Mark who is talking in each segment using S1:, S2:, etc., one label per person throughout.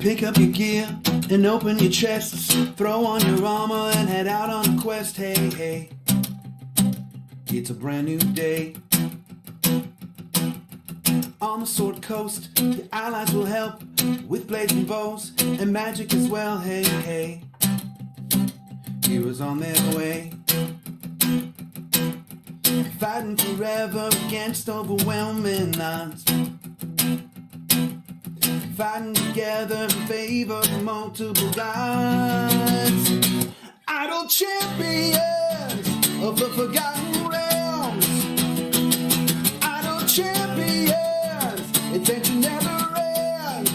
S1: Pick up your gear and open your chests. Throw on your armor and head out on a quest. Hey, hey, it's a brand new day. On the Sword Coast, your allies will help with blades and bows and magic as well. Hey, hey, heroes on their way. Fighting forever against overwhelming odds. Fighting together in favor of multiple gods. Idle champions of the forgotten realms. Idle champions, adventure never ends.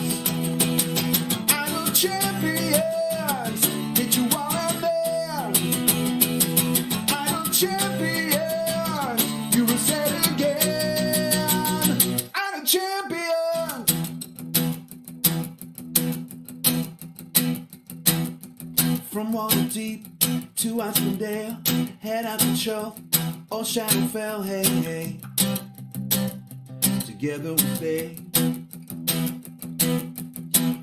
S1: Idle champions, did you want them? Idle champions, you will say it again. Idle champions. From Waterdeep to Iceland Dale, head out to Chull or Shadowfell, hey, hey, together we stay.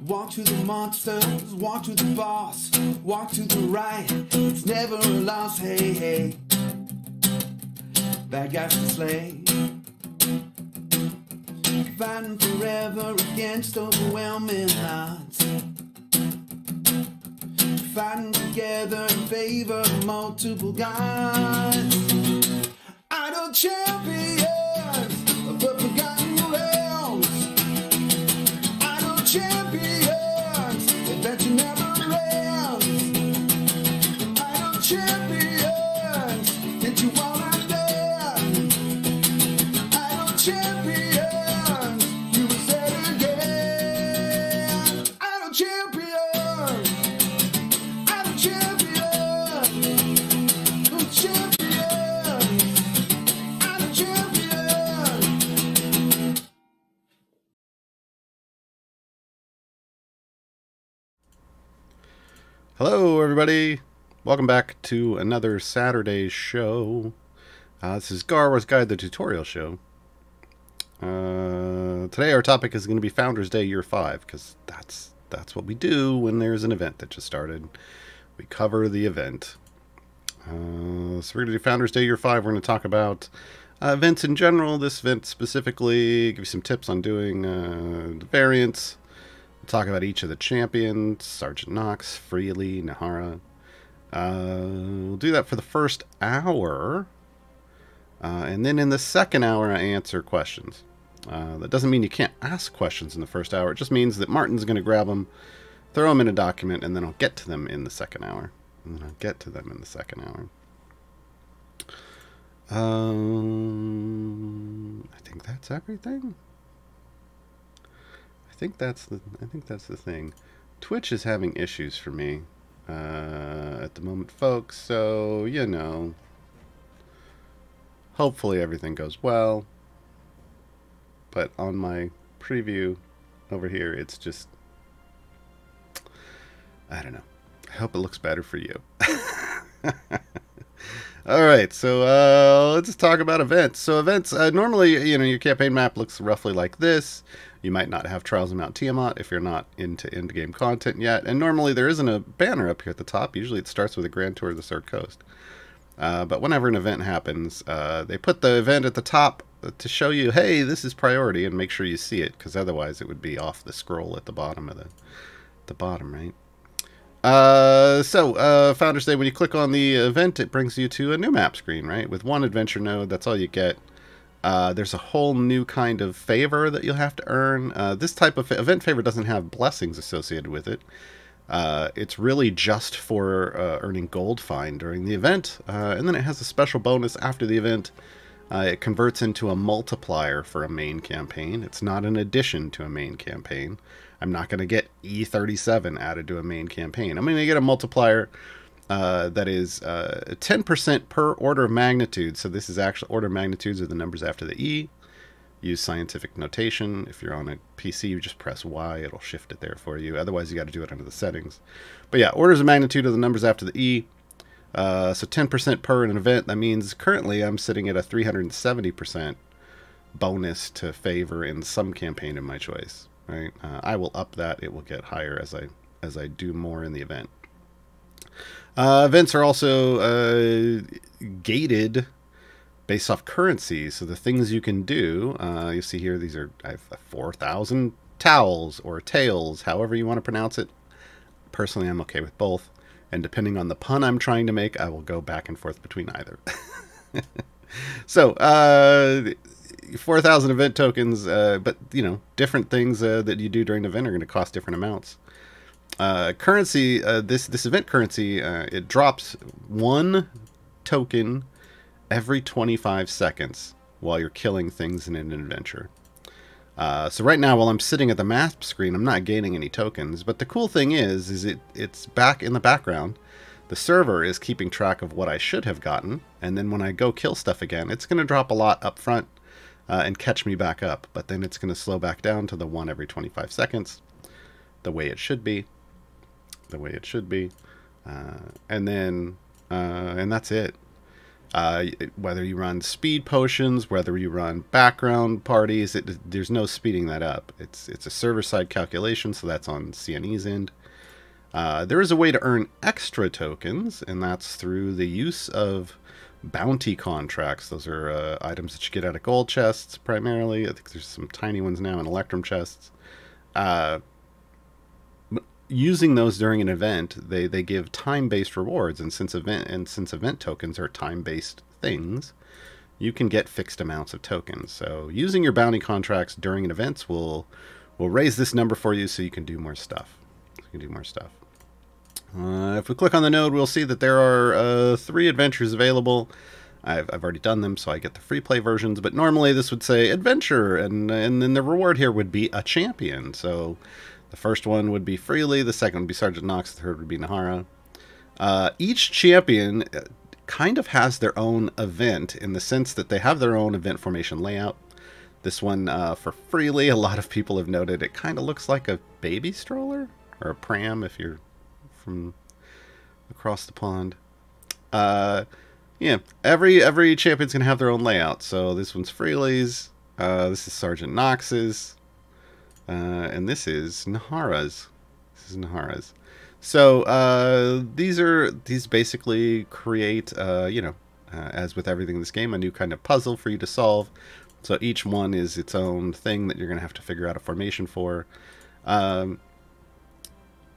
S1: Walk to the monsters, walk to the boss, walk to the right, it's never a loss, hey, hey, bad guys to slay. Fighting forever against overwhelming odds. Fighting together in favor of multiple gods. Idle champions of the forgotten realms. Idle champions, adventure never ends. Idle champions, did you want them? Idle champions, you will say it again. Idle champions.
S2: Hello, everybody. Welcome back to another Saturday show. This is Gaarawarr's Guide, the tutorial show. Today our topic is going to be Founders Day Year 5, because that's what we do when there's an event that just started. We cover the event. So we're going to do Founders Day Year 5. We're going to talk about events in general, this event specifically, give you some tips on doing the variants. Talk about each of the champions, Sergeant Knox, Freely, Nahara. We'll do that for the first hour. And then in the second hour, I answer questions. That doesn't mean you can't ask questions in the first hour. It just means that Martin's going to grab them, throw them in a document, and then I'll get to them in the second hour. I think that's everything. I think that's the thing. Twitch is having issues for me at the moment, folks, so you know, hopefully everything goes well. But on my preview over here, it's just, I don't know. I hope it looks better for you. Alright, so let's just talk about events. So events, normally, you know, your campaign map looks roughly like this. You might not have Trials of Mount Tiamat if you're not into end-game content yet. And normally there isn't a banner up here at the top. Usually it starts with a grand tour of the Sword Coast. But whenever an event happens, they put the event at the top to show you, hey, this is priority, and make sure you see it, because otherwise it would be off the scroll at the bottom of the bottom, right? Founders Day, when you click on the event, it brings you to a new map screen, right? With one adventure node, that's all you get. There's a whole new kind of favor that you'll have to earn. This type of event favor doesn't have blessings associated with it. It's really just for earning gold fine during the event. And then it has a special bonus after the event. It converts into a multiplier for a main campaign. It's not an addition to a main campaign. I'm not going to get E37 added to a main campaign. I'm going to get a multiplier that is 10% per order of magnitude. So this is actual order of magnitudes are the numbers after the E. Use scientific notation. If you're on a PC, you just press Y. It'll shift it there for you. Otherwise, you got to do it under the settings. But yeah, orders of magnitude are the numbers after the E. So 10% per an event. That means currently I'm sitting at a 370% bonus to favor in some campaign of my choice. right? I will up that. It will get higher as I do more in the event. Events are also gated based off currency. So the things you can do, you see here, I have 4,000 towels or tails, however you want to pronounce it. Personally, I'm okay with both. And depending on the pun I'm trying to make, I will go back and forth between either. So, 4,000 event tokens, but, different things that you do during the event are going to cost different amounts. Currency, this event currency, it drops 1 token every 25 seconds while you're killing things in an adventure. So right now, while I'm sitting at the map screen, I'm not gaining any tokens. But the cool thing is it's back in the background. The server is keeping track of what I should have gotten, and then when I go kill stuff again, it's going to drop a lot up front and catch me back up. But then it's going to slow back down to the 1 every 25 seconds, the way it should be. And that's it. Whether you run speed potions, whether you run background parties, there's no speeding that up. It's a server-side calculation, so that's on CNE's end. There is a way to earn extra tokens, and that's through the use of bounty contracts. Those are items that you get out of gold chests, primarily. I think there's some tiny ones now in electrum chests. Using those during an event, they give time-based rewards, and since event tokens are time-based things, you can get fixed amounts of tokens. So using your bounty contracts during an event will raise this number for you, so you can do more stuff. If we click on the node, we'll see that there are 3 adventures available. I've already done them, so I get the free play versions. But normally this would say adventure, and then the reward here would be a champion. So the first one would be Freely, the second would be Sergeant Knox, the third would be Nahara. Each champion kind of has their own event in the sense that they have their own event formation layout. This one, for Freely, a lot of people have noted it kind of looks like a baby stroller, or a pram if you're from across the pond. Yeah, every champion's going to have their own layout. So this one's Freely's, this is Sergeant Knox's, and this is Nahara's. So these basically create, as with everything in this game, a new kind of puzzle for you to solve. So each one is its own thing that you're going to have to figure out a formation for.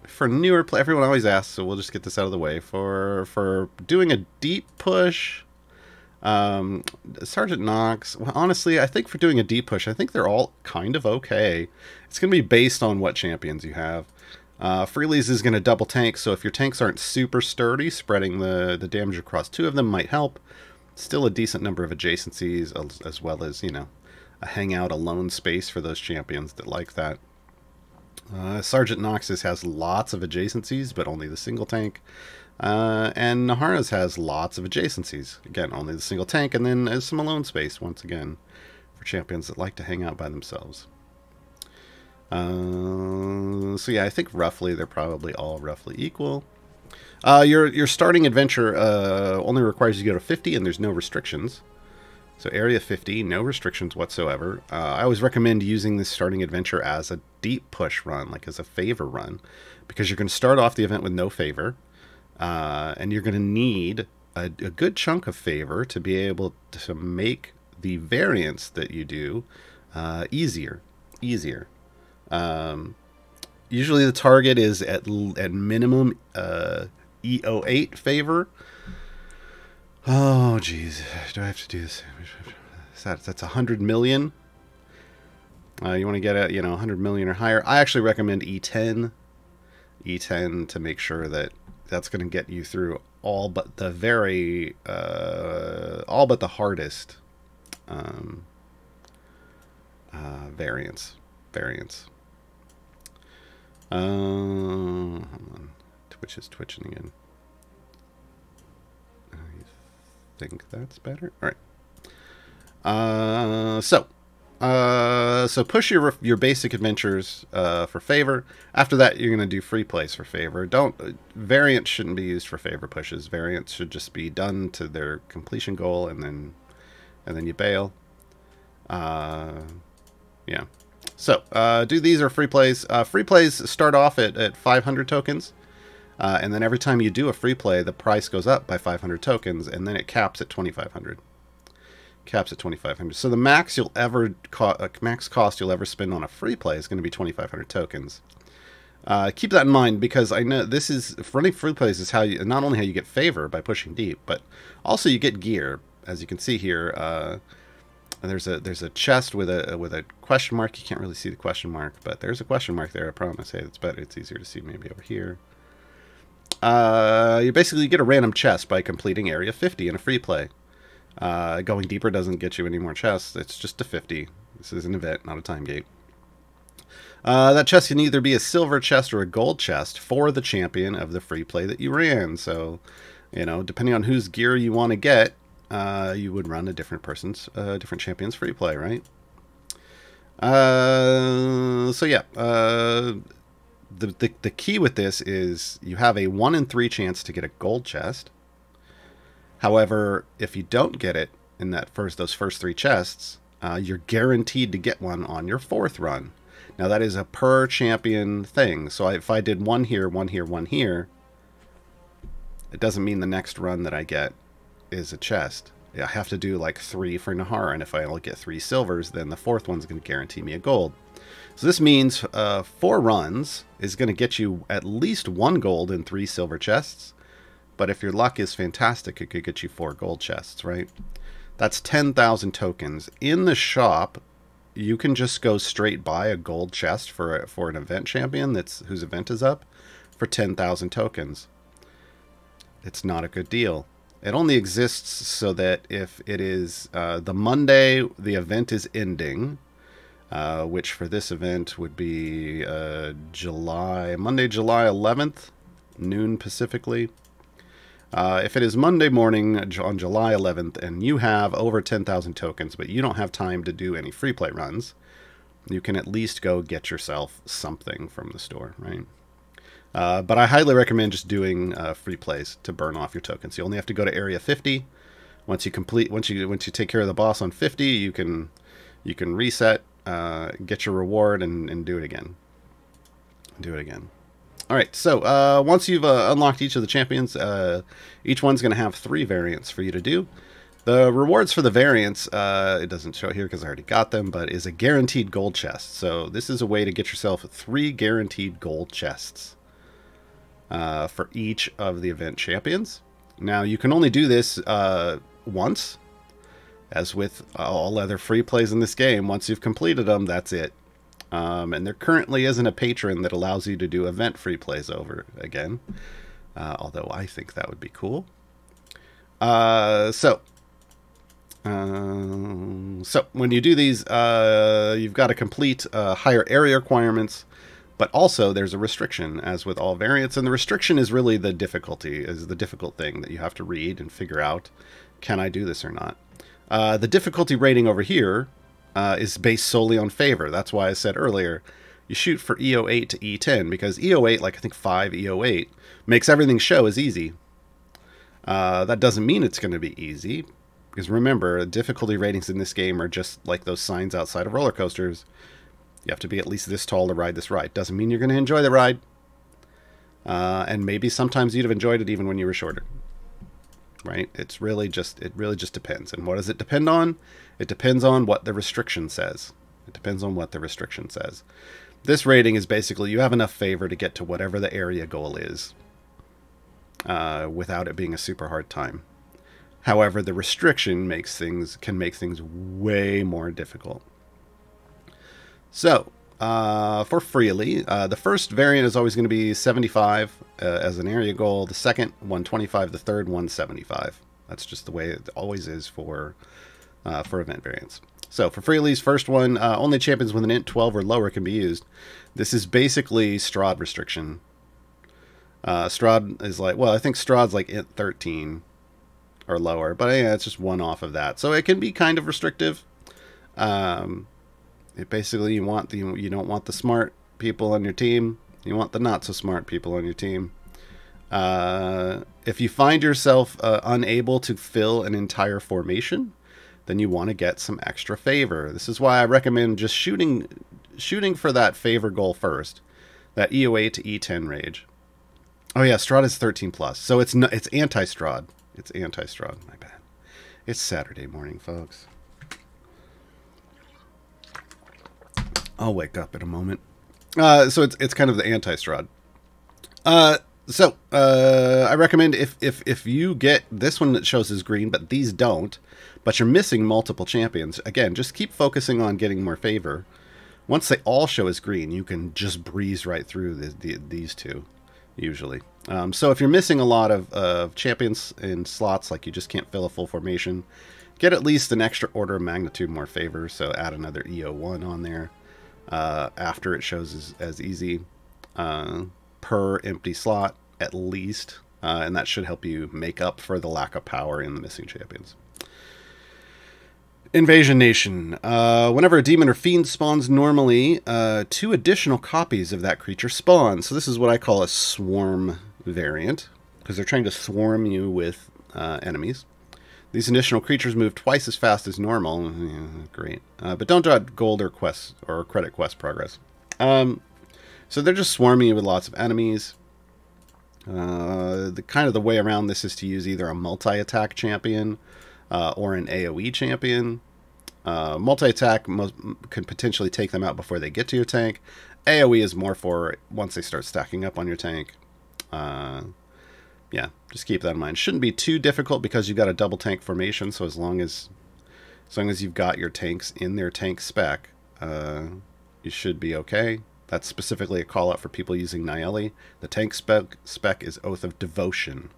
S2: For newer play, everyone always asks, so we'll just get this out of the way. For doing a deep push, Sergeant Knox, well, honestly, I think for doing a deep push, I think they're all kind of okay. It's going to be based on what champions you have. Freely's is going to double tank, so if your tanks aren't super sturdy, spreading the damage across 2 of them might help. Still a decent number of adjacencies, as well as, a hangout alone space for those champions that like that. Sergeant Knox's has lots of adjacencies, but only the single tank. And Nahara's has lots of adjacencies. Again, only the single tank, and then some alone space, once again, for champions that like to hang out by themselves. So yeah, I think roughly they're probably all roughly equal. Your starting adventure only requires you to go to 50, and there's no restrictions. So area 50, no restrictions whatsoever. I always recommend using this starting adventure as a deep push run, like as a favor run, because you're going to start off the event with no favor, and you're going to need a good chunk of favor to be able to make the variants that you do easier. Usually the target is at minimum EO8 favor. Oh, geez. Do I have to do this? That's 100 million. You want to get at, 100 million or higher. I actually recommend E10. E10 to make sure that that's going to get you through all but the hardest variants. Hold on. Twitch is twitching again. Think that's better. All right. So push your basic adventures for favor. After that, you're going to do free plays for favor. Variants shouldn't be used for favor pushes. Variants should just be done to their completion goal, and then you bail. Yeah. So, do these are free plays. Free plays start off at 500 tokens. And then every time you do a free play, the price goes up by 500 tokens, and then it caps at 2,500. Caps at 2,500. So the max cost you'll ever spend on a free play is going to be 2,500 tokens. Keep that in mind, because I know this is running free plays is how you not only how you get favor by pushing deep, but also you get gear. As you can see here, there's a chest with a question mark. You can't really see the question mark, but there's a question mark there. I promise. Hey, it's better. It's easier to see maybe over here. You basically get a random chest by completing area 50 in a free play. Going deeper doesn't get you any more chests. It's just a 50. This is an event, not a time gate. That chest can either be a silver chest or a gold chest for the champion of the free play that you ran. So, you know, depending on whose gear you want to get, you would run a different champion's free play, right? So yeah, the key with this is you have a 1 in 3 chance to get a gold chest. However, if you don't get it in those first 3 chests, you're guaranteed to get one on your 4th run. Now that is a per champion thing. So if I did 1 here, 1 here, 1 here, it doesn't mean the next run that I get is a chest. I have to do like 3 for Nahara, and if I only get 3 silvers, then the 4th one's going to guarantee me a gold. So this means 4 runs is going to get you at least 1 gold and 3 silver chests. But if your luck is fantastic, it could get you 4 gold chests, right? That's 10,000 tokens. In the shop, you can just go straight buy a gold chest for an event champion whose event is up for 10,000 tokens. It's not a good deal. It only exists so that if it is the Monday the event is ending, which for this event would be Monday, July 11th, noon Pacifically. If it is Monday morning on July 11th and you have over 10,000 tokens, but you don't have time to do any free play runs, you can at least go get yourself something from the store, right? But I highly recommend just doing free plays to burn off your tokens. You only have to go to area 50. Once you take care of the boss on 50, you can reset, get your reward, and do it again. All right, so once you've unlocked each of the champions, each one's going to have 3 variants for you to do. The rewards for the variants, it doesn't show here because I already got them, but is a guaranteed gold chest. So this is a way to get yourself 3 guaranteed gold chests for each of the event champions. Now, you can only do this once. As with all other free plays in this game, once you've completed them, that's it. And there currently isn't a patron that allows you to do event free plays over again. Although I think that would be cool. So when you do these, you've got to complete higher area requirements, but also there's a restriction, as with all variants, and the restriction is really the difficult thing that you have to read and figure out, can I do this or not? The difficulty rating over here is based solely on favor. That's why I said earlier, you shoot for EO8 to E10, because EO8, like I think 5 EO8, makes everything show as easy. That doesn't mean it's going to be easy, because remember, difficulty ratings in this game are just like those signs outside of roller coasters. You have to be at least this tall to ride this ride. Doesn't mean you're going to enjoy the ride. And maybe sometimes you'd have enjoyed it even when you were shorter. Right? It really just depends. And what does it depend on? It depends on what the restriction says. This rating is basically you have enough favor to get to whatever the area goal is without it being a super hard time. However, the restriction can make things way more difficult. So, for freely, the first variant is always going to be 75 as an area goal. The second, 125. The third, 175. That's just the way it always is for event variants. So for Freely's first one, only champions with an int 12 or lower can be used. This is basically Strahd restriction. Strahd is like, well, I think Strahd's like int 13 or lower, but yeah, it's just one off of that. So it can be kind of restrictive. It basically you don't want the smart people on your team. You want the not so smart people on your team. If you find yourself unable to fill an entire formation, then you want to get some extra favor. This is why I recommend just shooting shooting for that favor goal first, that EOA to E10 rage. Oh yeah, Strahd is 13 plus, so it's anti-Strahd. It's anti-Strahd. My bad. It's Saturday morning, folks. I'll wake up in a moment. So it's kind of the anti-Strahd. I recommend if you get this one that shows as green, but these don't, but you're missing multiple champions, again, just keep focusing on getting more favor. Once they all show as green, you can just breeze right through these two, usually. So if you're missing a lot of champions in slots, like you just can't fill a full formation, get at least an extra order of magnitude more favor, so add another EO1 on there after it shows as easy per empty slot, at least, and that should help you make up for the lack of power in the missing champions. Invasion Nation. Whenever a demon or fiend spawns normally, 2 additional copies of that creature spawn. So this is what I call a swarm variant, because they're trying to swarm you with enemies. These additional creatures move twice as fast as normal. Yeah, great. But don't draw gold or quests or credit quest progress. So they're just swarming you with lots of enemies. The way around this is to use either a multi-attack champion or an AoE champion. Multi-attack can potentially take them out before they get to your tank. AoE is more for once they start stacking up on your tank. Yeah, just keep that in mind. Shouldn't be too difficult because you've got a double tank formation, so as long as you've got your tanks in their tank spec, you should be okay. That's specifically a call out for people using Nayeli. The tank spec is Oath of Devotion.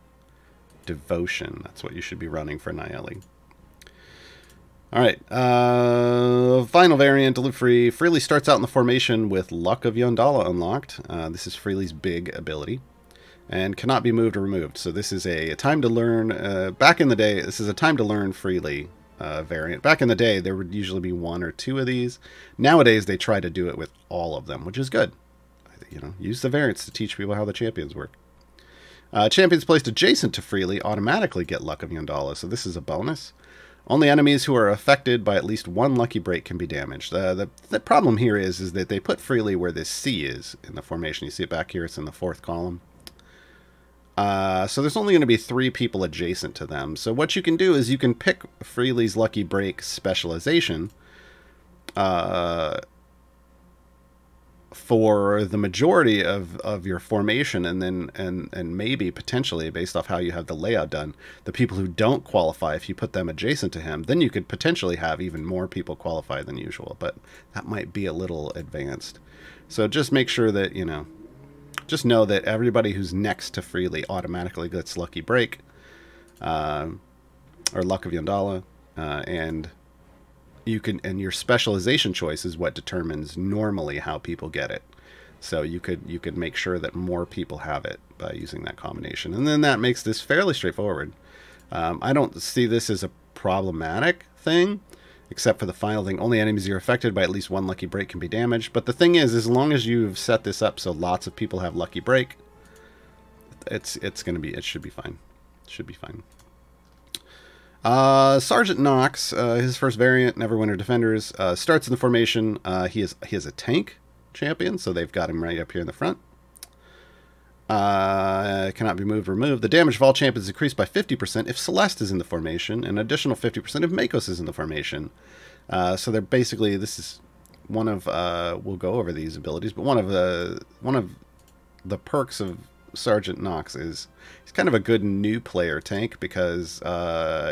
S2: Devotion. That's what you should be running for Nayeli. Alright. Final variant, Delivery. Freely starts out in the formation with Luck of Yondala unlocked. This is Freely's big ability. And cannot be moved or removed. So this is a time to learn. Back in the day, this is a time to learn Freely variant. Back in the day, there would usually be 1 or 2 of these. Nowadays, they try to do it with all of them, which is good. You know, use the variants to teach people how the champions work. Champions placed adjacent to Freely automatically get Luck of Yondala, so this is a bonus. Only enemies who are affected by at least 1 lucky break can be damaged. The problem here is that they put Freely where this C is in the formation. You see it back here, it's in the 4th column. So there's only going to be 3 people adjacent to them. So what you can do is you can pick Freely's Lucky Break Specialization for the majority of your formation, and then and maybe potentially, based off how you have the layout done, the people who don't qualify, if you put them adjacent to him, then you could potentially have even more people qualify than usual, but that might be a little advanced. So just make sure that, you know, just know that everybody who's next to Freely automatically gets Lucky Break, or Luck of Yondala, and your specialization choice is what determines normally how people get it. So you could make sure that more people have it by using that combination, and then that makes this fairly straightforward. I don't see this as a problematic thing, except for the final thing. Only enemies you're affected by at least 1 lucky break can be damaged. But the thing is, as long as you've set this up so lots of people have lucky break, it should be fine. It should be fine. Sergeant Knox, his first variant, Neverwinter Defenders, starts in the formation. He has a tank champion, so they've got him right up here in the front. Cannot be moved or removed. The damage of all champions is increased by 50% if Celeste is in the formation, and an additional 50% if Makos is in the formation. So they're basically, this is one of, we'll go over these abilities, but one of the perks of Sergeant Knox is he's kind of a good new player tank, because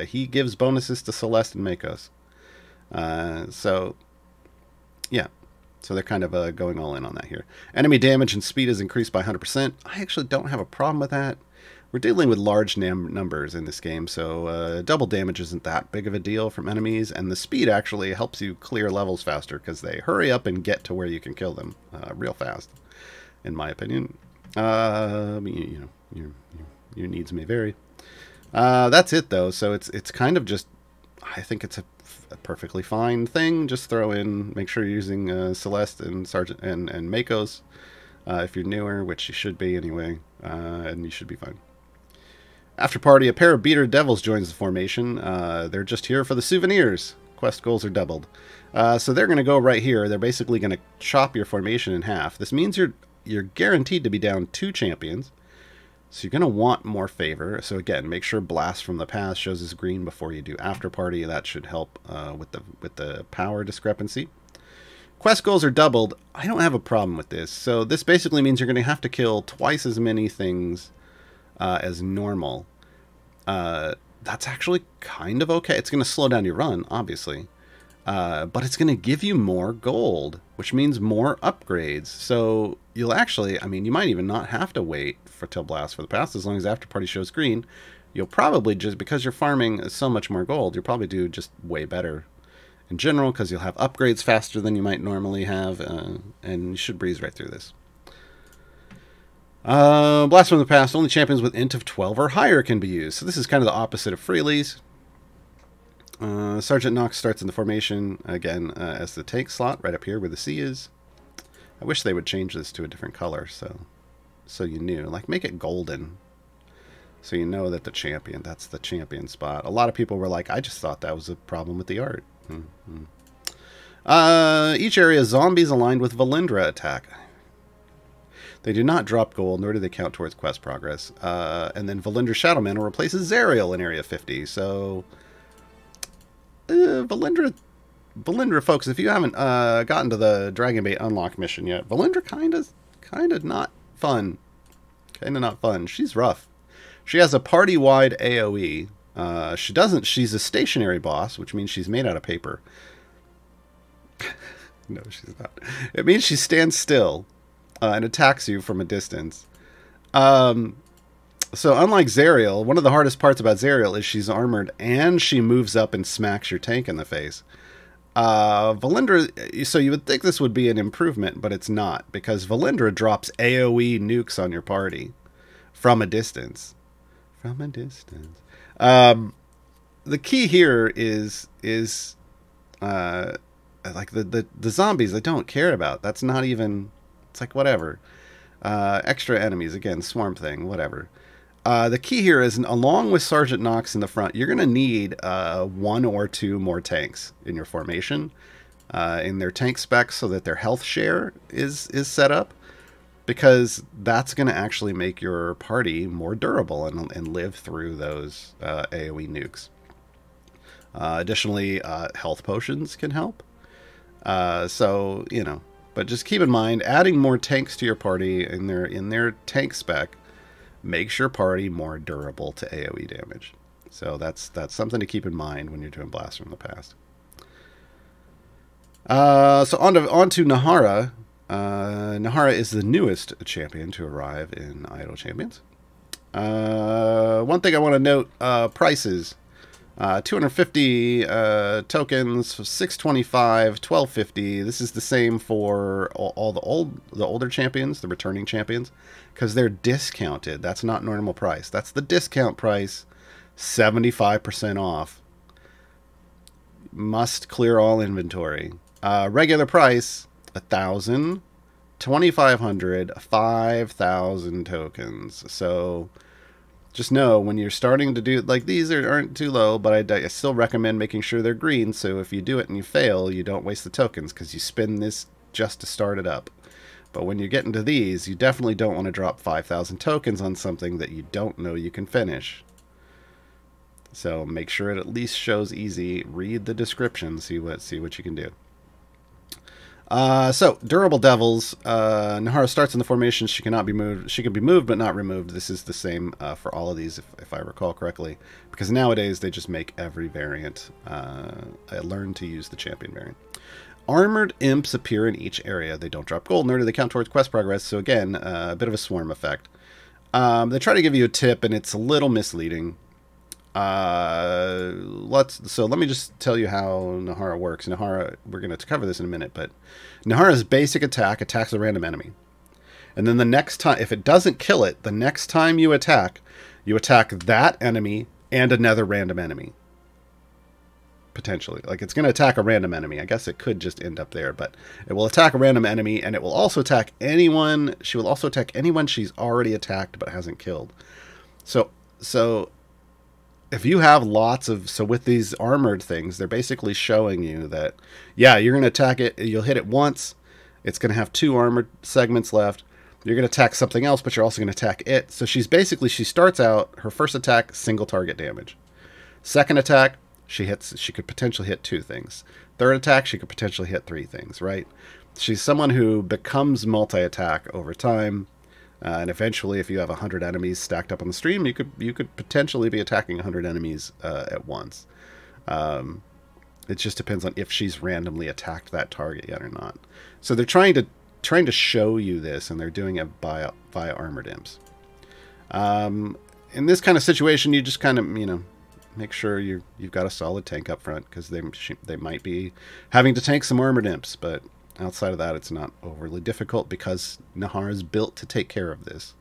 S2: he gives bonuses to Celeste and Makos. So yeah. So they're kind of going all in on that here. Enemy damage and speed is increased by 100%. I actually don't have a problem with that. We're dealing with large numbers in this game, so double damage isn't that big of a deal from enemies, and the speed actually helps you clear levels faster because they hurry up and get to where you can kill them real fast, in my opinion. You know, your needs may vary. That's it though. So it's kind of just, I think it's a perfectly fine thing. Just throw in, make sure you're using Celeste and Sergeant and Makos if you're newer, which you should be anyway, and you should be fine. After party, a pair of beater devils joins the formation. They're just here for the souvenirs. Quest goals are doubled. So they're going to go right here. They're basically going to chop your formation in half. This means you're guaranteed to be down 2 champions. So you're going to want more favor. So again, make sure Blast from the Past shows as green before you do After Party. That should help with the power discrepancy. Quest goals are doubled. I don't have a problem with this. So this basically means you're going to have to kill twice as many things as normal. That's actually kind of okay. It's going to slow down your run, obviously. But it's going to give you more gold, which means more upgrades. So you'll actually, I mean, you might even not have to wait till Blast for the Past as long as After Party shows green. You'll probably just, because you're farming so much more gold, you'll probably do just way better in general because you'll have upgrades faster than you might normally have, and you should breeze right through this. Blast from the Past, only champions with int of 12 or higher can be used. So this is kind of the opposite of Freely's. Sergeant Knox starts in the formation, again, as the tank slot, right up here where the C is. I wish they would change this to a different color, so you knew. Like, make it golden, so you know that that's the champion spot. A lot of people were like, I just thought that was a problem with the art. Each area zombies aligned with Valendra attack. They do not drop gold, nor do they count towards quest progress. And then Valendra Shadow Mantle replaces Zariel in Area 50, so... Valendra, folks, if you haven't gotten to the Dragon Bait Unlock mission yet, Valendra kind of not fun. Kind of not fun. She's rough. She has a party-wide AoE. She's a stationary boss, which means she's made out of paper. No, she's not. It means she stands still and attacks you from a distance. So unlike Zariel, one of the hardest parts about Zariel is she's armored and she moves up and smacks your tank in the face. Valendra, so you would think this would be an improvement, but it's not, because Valendra drops AoE nukes on your party from a distance. From a distance. The key here is like the zombies I don't care about. That's not even, it's like whatever. Extra enemies, again, Swarm Thing, whatever. The key here is, along with Sergeant Knox in the front, you're going to need 1 or 2 more tanks in your formation, in their tank specs, so that their health share is set up, because that's going to actually make your party more durable and live through those AoE nukes. Additionally, health potions can help. So, you know, but just keep in mind, adding more tanks to your party in their tank spec makes your party more durable to AoE damage. So that's something to keep in mind when you're doing Blast from the Past. So on to Nahara. Nahara is the newest champion to arrive in Idle Champions. One thing I want to note, prices. 250 tokens, 625, 1250. This is the same for all the older champions, the returning champions, because they're discounted. That's not normal price. That's the discount price, 75% off. Must clear all inventory. Regular price, 1,000, 2,500, 5,000 tokens. So just know when you're starting to do, like, these aren't too low, but I still recommend making sure they're green, so if you do it and you fail, you don't waste the tokens, because you spend this just to start it up. But when you get into these, you definitely don't want to drop 5,000 tokens on something that you don't know you can finish. So make sure it at least shows easy. Read the description, see what you can do. So Durable Devils. Nahara starts in the formation. She cannot be moved. She can be moved but not removed. This is the same for all of these, if I recall correctly, because nowadays they just make every variant. I learned to use the champion variant. Armored imps appear in each area. They don't drop gold, nor do they count towards quest progress. So again, a bit of a swarm effect. They try to give you a tip, and it's a little misleading. Let me just tell you how Nahara works. Nahara, we're going to cover this in a minute, but Nahara's basic attack attacks a random enemy. And then the next time, if it doesn't kill it, the next time you attack that enemy and another random enemy. Potentially. Like, it's going to attack a random enemy. I guess it could just end up there, but it will attack a random enemy, and it will also attack anyone. She will also attack anyone she's already attacked but hasn't killed. So if you have lots of, so with these armored things, they're basically showing you that, yeah, you're going to attack it, you'll hit it once, it's going to have 2 armored segments left, you're going to attack something else, but you're also going to attack it. So she starts out, her first attack, single target damage. Second attack, she could potentially hit 2 things. Third attack, she could potentially hit 3 things, right? She's someone who becomes multi-attack over time. And eventually, if you have 100 enemies stacked up on the stream, you could potentially be attacking 100 enemies at once. It just depends on if she's randomly attacked that target yet or not. So they're trying to show you this, and they're doing it via armored imps. In this kind of situation, you just kind of make sure you've got a solid tank up front, because they might be having to tank some armored imps, but outside of that, it's not overly difficult because Nahara is built to take care of this.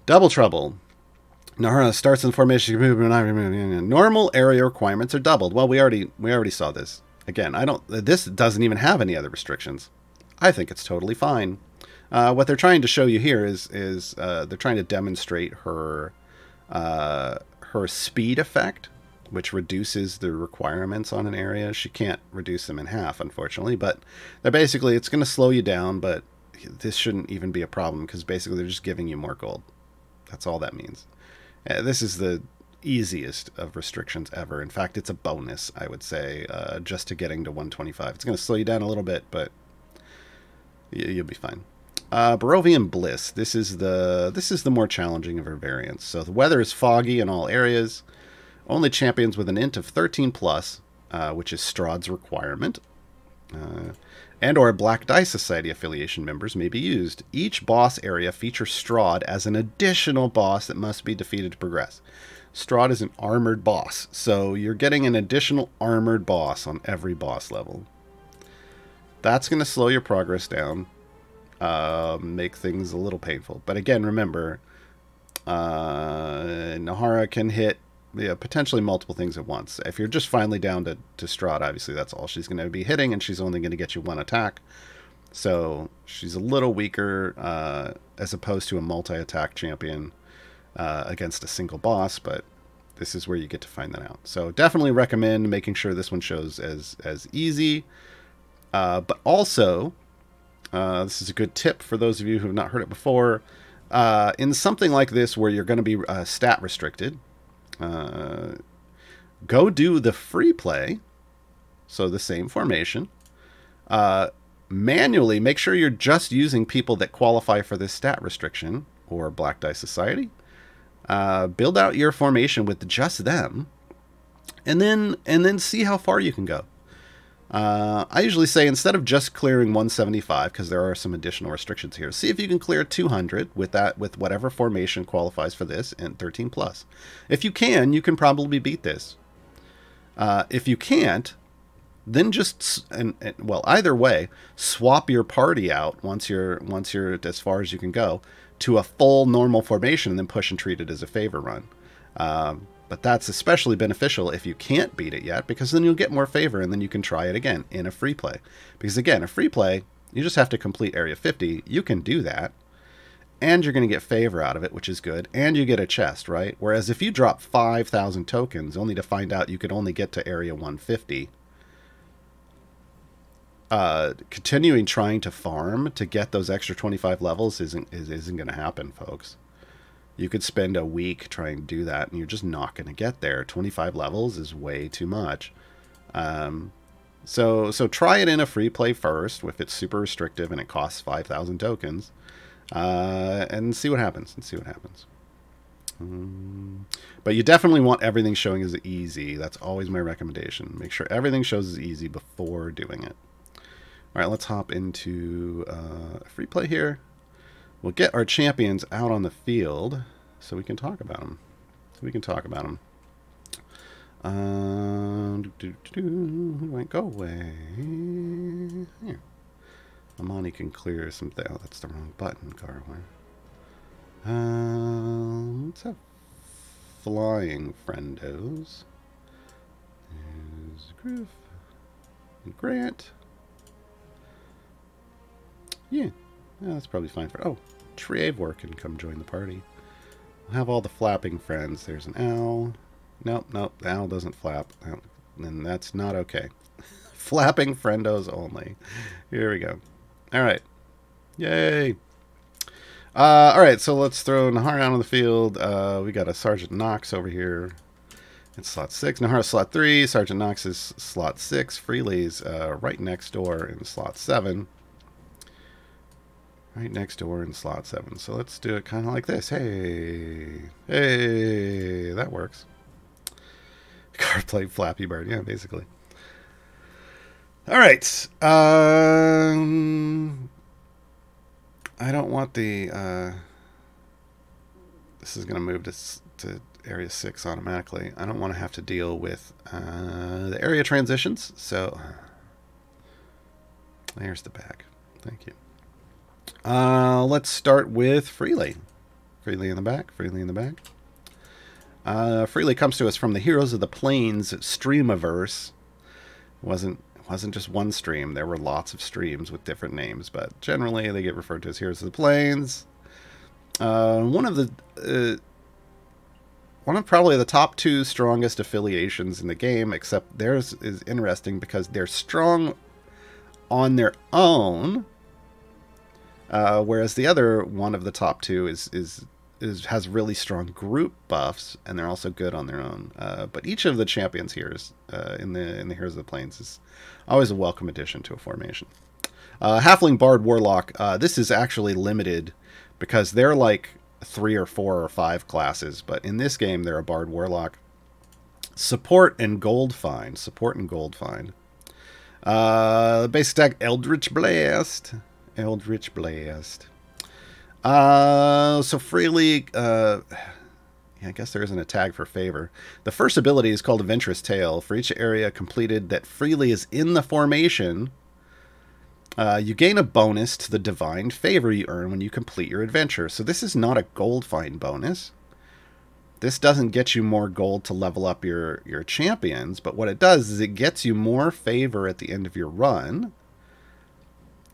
S2: Double trouble. Nahara starts in formation. Normal area requirements are doubled. Well, we already saw this. Again, this doesn't even have any other restrictions. I think it's totally fine. What they're trying to show you here is they're trying to demonstrate her speed effect, which reduces the requirements on an area. She can't reduce them in half, unfortunately, but they're basically, it's going to slow you down, but this shouldn't even be a problem, because basically they're just giving you more gold. That's all that means. This is the easiest of restrictions ever. In fact, it's a bonus, I would say, just to getting to 125. It's going to slow you down a little bit, but you'll be fine. Barovian Bliss. This is the more challenging of her variants. So the weather is foggy in all areas. Only champions with an int of 13 plus, which is Strahd's requirement, and or Black Dice Society affiliation members may be used. Each boss area features Strahd as an additional boss that must be defeated to progress. Strahd is an armored boss, so you're getting an additional armored boss on every boss level. That's going to slow your progress down, make things a little painful. But again, remember, Nahara can hit potentially multiple things at once. If you're just finally down to Strahd, obviously that's all she's going to be hitting, and she's only going to get you 1 attack. So she's a little weaker as opposed to a multi-attack champion against a single boss, but this is where you get to find that out. So definitely recommend making sure this one shows as easy. But also, this is a good tip for those of you who have not heard it before. In something like this where you're going to be stat restricted, go do the free play, so the same formation. Manually, make sure you're just using people that qualify for this stat restriction or Black Dice Society. Build out your formation with just them, and then see how far you can go. I usually say, instead of just clearing 175, because there are some additional restrictions here, see if you can clear 200 with whatever formation qualifies for this and 13 plus. If you can probably beat this. If you can't, then just well, either way, swap your party out once you're as far as you can go to a full normal formation, and then push and treat it as a favor run. But that's especially beneficial if you can't beat it yet, because then you'll get more favor, and then you can try it again in a free play. Because again, a free play, you just have to complete Area 50. You can do that, and you're going to get favor out of it, which is good, and you get a chest, right? Whereas if you drop 5,000 tokens only to find out you could only get to Area 150, continuing trying to farm to get those extra 25 levels isn't going to happen, folks. You could spend a week trying to do that, and you're just not going to get there. 25 levels is way too much. So try it in a free play first, if it's super restrictive and it costs 5,000 tokens, and see what happens. But you definitely want everything showing as easy. That's always my recommendation. Make sure everything shows as easy before doing it. All right, let's hop into a free play here. We'll get our champions out on the field so we can talk about them. Go away. Here. Amani can clear something. Oh, that's the wrong button, Gaarawarr. Let's have flying friendos. There's Griff and Grant. Yeah, that's probably fine for... Oh, Gaarawarr can come join the party. We'll have all the flapping friends. There's an owl. Nope, nope, the owl doesn't flap. And that's not okay. Flapping friendos only. Here we go. All right. Yay. All right, so let's throw Nahara out on the field. We got a Sergeant Knox over here. It's slot 6. Nahara slot 3. Sergeant Knox is slot 6. Freely's right next door in slot 7. Right next door in slot 7. So let's do it kind of like this. Hey. Hey. That works. Card play Flappy Bird. Yeah, basically. All right. I don't want the... this is going to move to Area 6 automatically. I don't want to have to deal with the area transitions. So there's the back. Thank you. Let's start with Freely. Freely in the back. Freely in the back. Freely comes to us from the Heroes of the Plains streamiverse. It wasn't just one stream. There were lots of streams with different names, but generally they get referred to as Heroes of the Plains. One of probably the top 2 strongest affiliations in the game, except theirs is interesting because they're strong on their own. Whereas the other one of the top 2 has really strong group buffs, and they're also good on their own. But each of the champions here is in the Heroes of the Plains is always a welcome addition to a formation. Halfling Bard Warlock. This is actually limited because they're like 3 or 4 or 5 classes, but in this game they're a Bard Warlock. Support and Gold Find. Support and Gold Find. Basic attack Eldritch Blast. Eldritch Blast. So Freely, yeah, I guess there isn't a tag for favor. The first ability is called Adventurous Tale. For each area completed that Freely is in the formation, you gain a bonus to the divine favor you earn when you complete your adventure. So this is not a gold find bonus. This doesn't get you more gold to level up your champions, but what it does is it gets you more favor at the end of your run.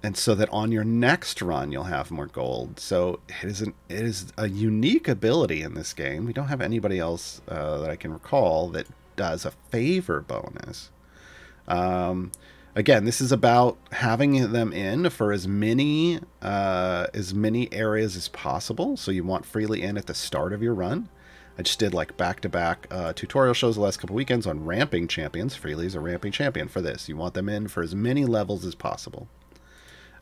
S2: And so that on your next run, you'll have more gold. So it is a unique ability in this game. We don't have anybody else that I can recall that does a favor bonus. Again, this is about having them in for as many areas as possible. So you want Freely in at the start of your run. I just did like back-to-back tutorial shows the last couple weekends on ramping champions. Freely's a ramping champion for this. You want them in for as many levels as possible.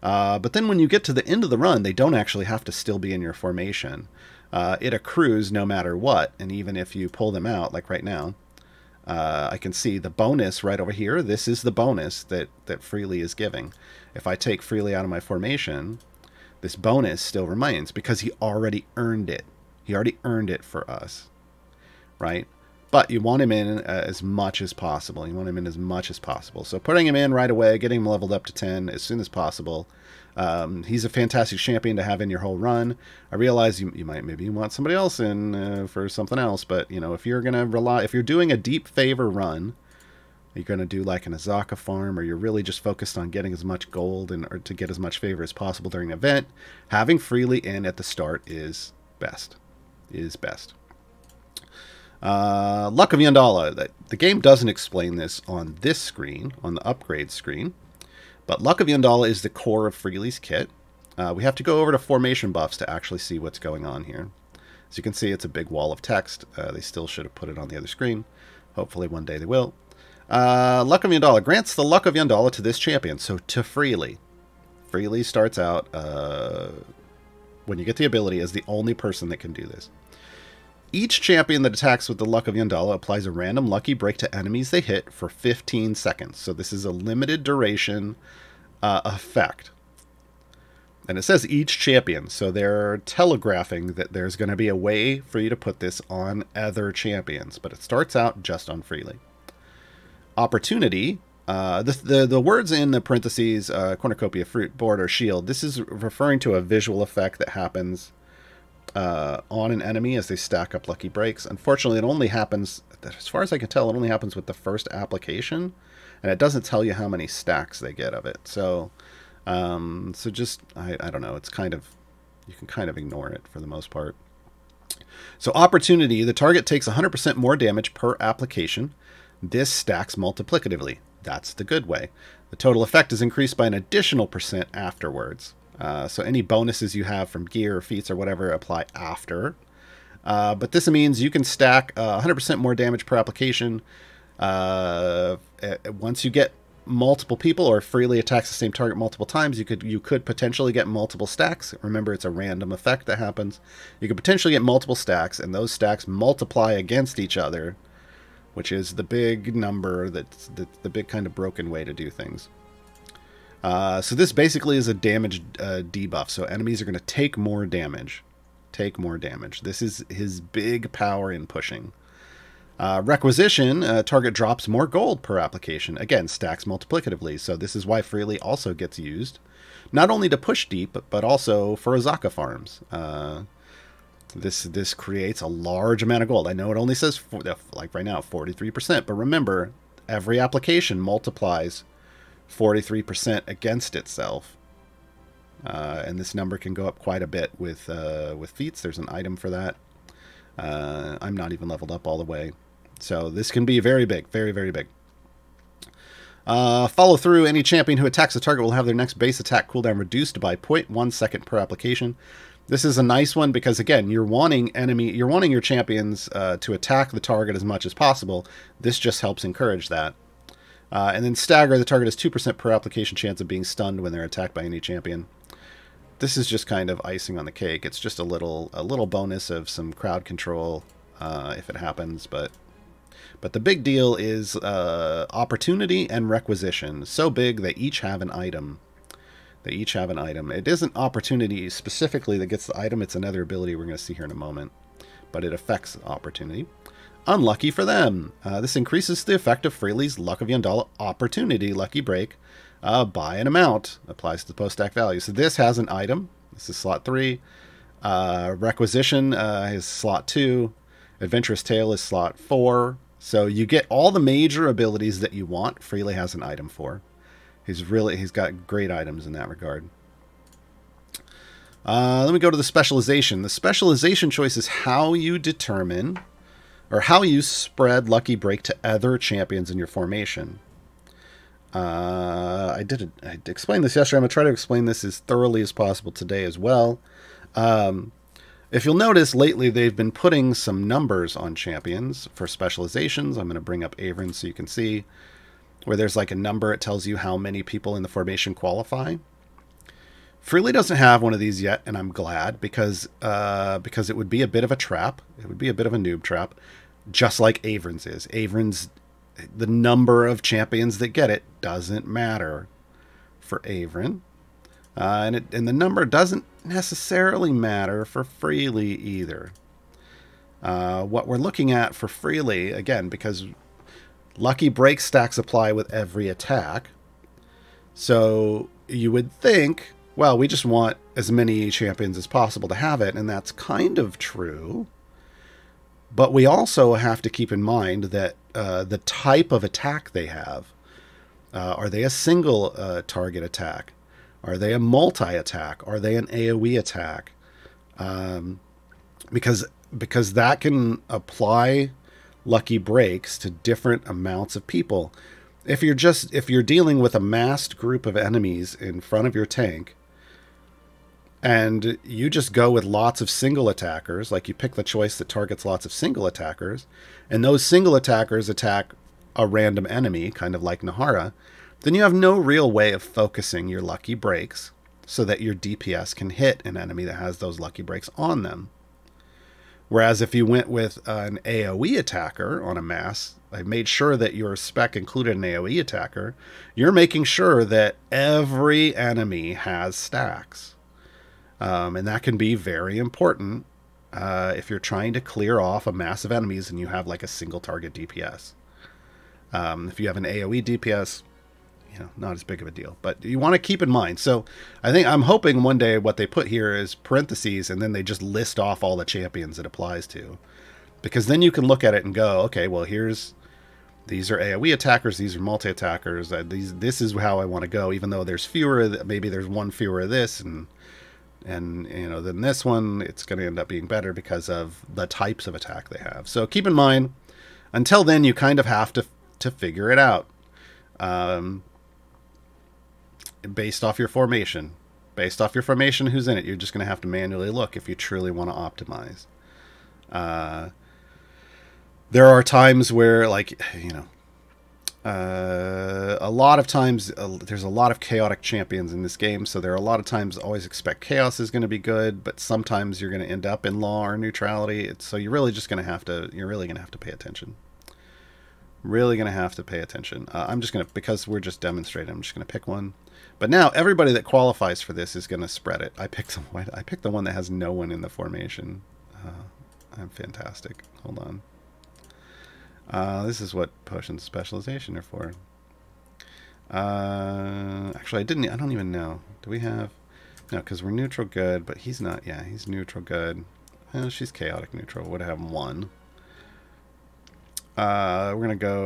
S2: But then when you get to the end of the run, they don't actually have to still be in your formation. It accrues no matter what, and even if you pull them out, like right now, I can see the bonus right over here. This is the bonus that Freely is giving. If I take Freely out of my formation, this bonus still remains because he already earned it. He already earned it for us, right? But you want him in as much as possible. You want him in as much as possible. So putting him in right away, getting him leveled up to 10 as soon as possible. He's a fantastic champion to have in your whole run. I realize you might maybe want somebody else in for something else, but you know, if you're doing a deep favor run, you're gonna do like an Azaka farm, or you're really just focused on getting as much gold or to get as much favor as possible during an event, having Freely in at the start is best. Luck of Yandala. The game doesn't explain this on this screen, on the upgrade screen, but Luck of Yandala is the core of Freely's kit. We have to go over to formation buffs to actually see what's going on here. As you can see, it's a big wall of text. They still should have put it on the other screen. Hopefully one day they will. Luck of Yandala grants the Luck of Yandala to this champion, so to Freely. Freely starts out, when you get the ability, as the only person that can do this. Each champion that attacks with the Luck of Yandala applies a random lucky break to enemies they hit for 15 seconds. So this is a limited duration effect. And it says each champion, so they're telegraphing that there's going to be a way for you to put this on other champions, but it starts out just on Freely. Opportunity. The words in the parentheses, cornucopia, fruit, board, or shield, this is referring to a visual effect that happens on an enemy as they stack up lucky breaks. Unfortunately, it only happens, as far as I can tell, it only happens with the first application, and it doesn't tell you how many stacks they get of it. So, so just, I don't know, it's kind of, you can kind of ignore it for the most part. So opportunity, the target takes 100% more damage per application. This stacks multiplicatively. That's the good way. The total effect is increased by an additional % afterwards. So any bonuses you have from gear or feats or whatever apply after. But this means you can stack 100% more damage per application. Once you get multiple people or freely attacks the same target multiple times, you could potentially get multiple stacks. Remember, it's a random effect that happens. You could potentially get multiple stacks, and those stacks multiply against each other, which is the big number that's the big kind of broken way to do things. So this basically is a damage debuff. So enemies are going to take more damage. This is his big power in pushing. Requisition, target drops more gold per application. Again, stacks multiplicatively. So this is why freely also gets used, not only to push deep, but also for Azaka farms. This creates a large amount of gold. I know it only says, like right now, 43%. But remember, every application multiplies 43% against itself. And this number can go up quite a bit with feats. There's an item for that. I'm not even leveled up all the way. So this can be very big, very, very big. Follow through. Any champion who attacks a target will have their next base attack cooldown reduced by 0.1 second per application. This is a nice one because, again, you're wanting your champions to attack the target as much as possible. This just helps encourage that. And then stagger, the target has 2% per application chance of being stunned when they're attacked by any champion. This is just kind of icing on the cake. It's just a little bonus of some crowd control if it happens, but the big deal is opportunity and requisition. So big they each have an item. It isn't opportunity specifically that gets the item. It's another ability we're going to see here in a moment, but it affects opportunity. Unlucky for them. This increases the effect of Freely's Luck of Yandala opportunity lucky break by an amount. Applies to the post-stack value. So this has an item. This is slot 3. Requisition is slot 2. Adventurous Tale is slot 4. So you get all the major abilities that you want. Freely has an item for. He's got great items in that regard. Let me go to the specialization. The specialization choice is how you determine or how you spread Lucky Break to other champions in your formation. I explained this yesterday. I'm going to try to explain this as thoroughly as possible today as well. If you'll notice, lately they've been putting some numbers on champions for specializations. I'm going to bring up Avron so you can see where there's like a number. It tells you how many people in the formation qualify. Freely doesn't have one of these yet, and I'm glad because it would be a bit of a trap. It would be a bit of a noob trap, just like Avron's is. Avron's, the number of champions that get it doesn't matter for Avron. And the number doesn't necessarily matter for Freely either. What we're looking at for Freely, again, because Lucky Break stacks apply with every attack, so you would think, well, we just want as many champions as possible to have it, and that's kind of true. But we also have to keep in mind that the type of attack they have, are they a single target attack? Are they a multi-attack? Are they an AoE attack? Because that can apply lucky breaks to different amounts of people. If you're dealing with a massed group of enemies in front of your tank, and you just go with lots of single attackers, like you pick the choice that targets lots of single attackers, and those single attackers attack a random enemy, kind of like Nahara, then you have no real way of focusing your lucky breaks so that your DPS can hit an enemy that has those lucky breaks on them. Whereas if you went with an AoE attacker on a mass, I made sure that your spec included an AoE attacker, you're making sure that every enemy has stacks. And that can be very important if you're trying to clear off a mass of enemies and you have like a single target DPS. If you have an AoE DPS, not as big of a deal, but you want to keep in mind. So I'm hoping one day what they put here is parentheses, and then they just list off all the champions it applies to, because then you can look at it and go, okay, well, these are AoE attackers, these are multi-attackers, this is how I want to go, even though there's fewer, maybe there's one fewer of this, And, you know, then this one, it's going to end up being better because of the types of attack they have. So keep in mind, until then, you kind of have to figure it out. Based off your formation. Based off your formation, who's in it, you're just going to have to manually look if you truly want to optimize. There are times where, like, you know, a lot of times there's a lot of chaotic champions in this game, so there are a lot of times always expect chaos is going to be good, but sometimes you're going to end up in law or neutrality. So you're really just going to have to pay attention. Really going to have to pay attention. I'm just going to, because we're just demonstrating, I'm just going to pick one. But now everybody that qualifies for this is going to spread it. I picked the one that has no one in the formation. I'm fantastic. Hold on. This is what potions of specialization are for. Actually, I don't even know. Do we have? No, because we're neutral good, but he's not. Yeah, he's neutral good. Well, she's chaotic neutral. Would have one. We're going to go...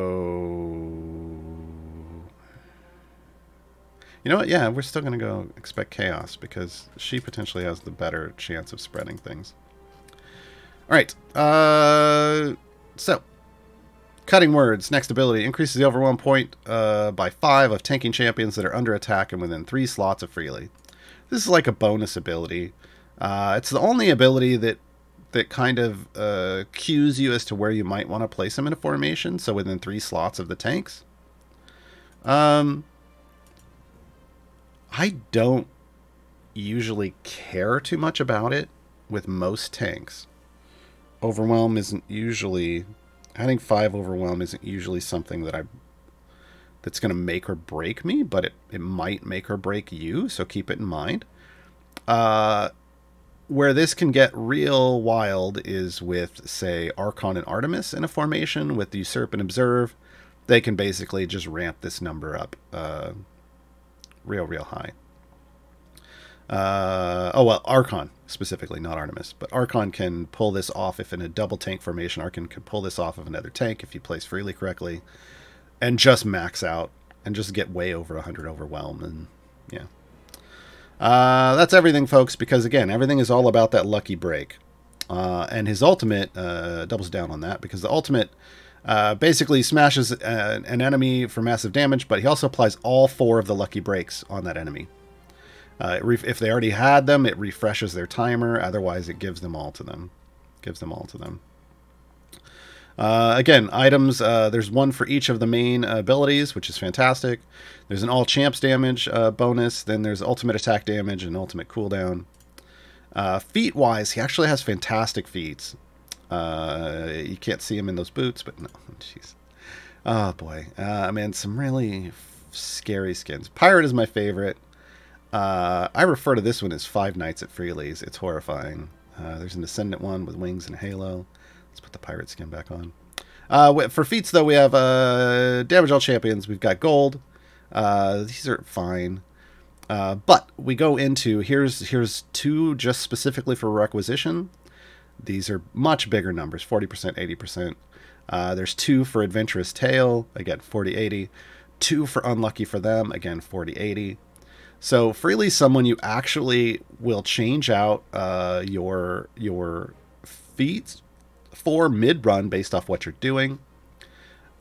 S2: You know what? Yeah, we're still going to go expect chaos because she potentially has the better chance of spreading things. All right. So, cutting words. Next ability increases the overwhelm point by 5 of tanking champions that are under attack and within 3 slots of freely. This is like a bonus ability. It's the only ability that kind of cues you as to where you might want to place them in a formation. So within 3 slots of the tanks. I don't usually care too much about it with most tanks. Overwhelm isn't usually... Adding 5 overwhelm isn't usually something that's going to make or break me, but it might make or break you, so keep it in mind. Where this can get real wild is with, say, Archon and Artemis in a formation with Usurp and Observe. They can basically just ramp this number up real high. Oh, well, Archon specifically, not Artemis. But Archon can pull this off if in a double tank formation. Archon can pull this off of another tank if you place freely correctly. And just max out and just get way over 100 overwhelm. And yeah. That's everything, folks, because, again, everything is all about that lucky break. And his ultimate doubles down on that because the ultimate basically smashes an enemy for massive damage, but he also applies all 4 of the lucky breaks on that enemy. If they already had them, it refreshes their timer. Otherwise, it gives them all to them. Again, items, there's one for each of the main abilities, which is fantastic. There's an all champs damage bonus. Then there's ultimate attack damage and ultimate cooldown. Feat-wise, he actually has fantastic feats. You can't see him in those boots, but no, jeez. Oh, boy. Man, some really scary skins. Pirate is my favorite. I refer to this one as Five Nights at Freely's. It's horrifying. There's an Ascendant one with wings and halo. Let's put the pirate skin back on. For feats, though, we have damage all champions. We've got gold. These are fine. But we go into, here's 2 just specifically for requisition. These are much bigger numbers, 40%, 80%. There's 2 for Adventurous Tale, again, 40, 80. 2 for Unlucky for Them, again, 40, 80. So freely someone you actually will change out your feats for mid-run based off what you're doing.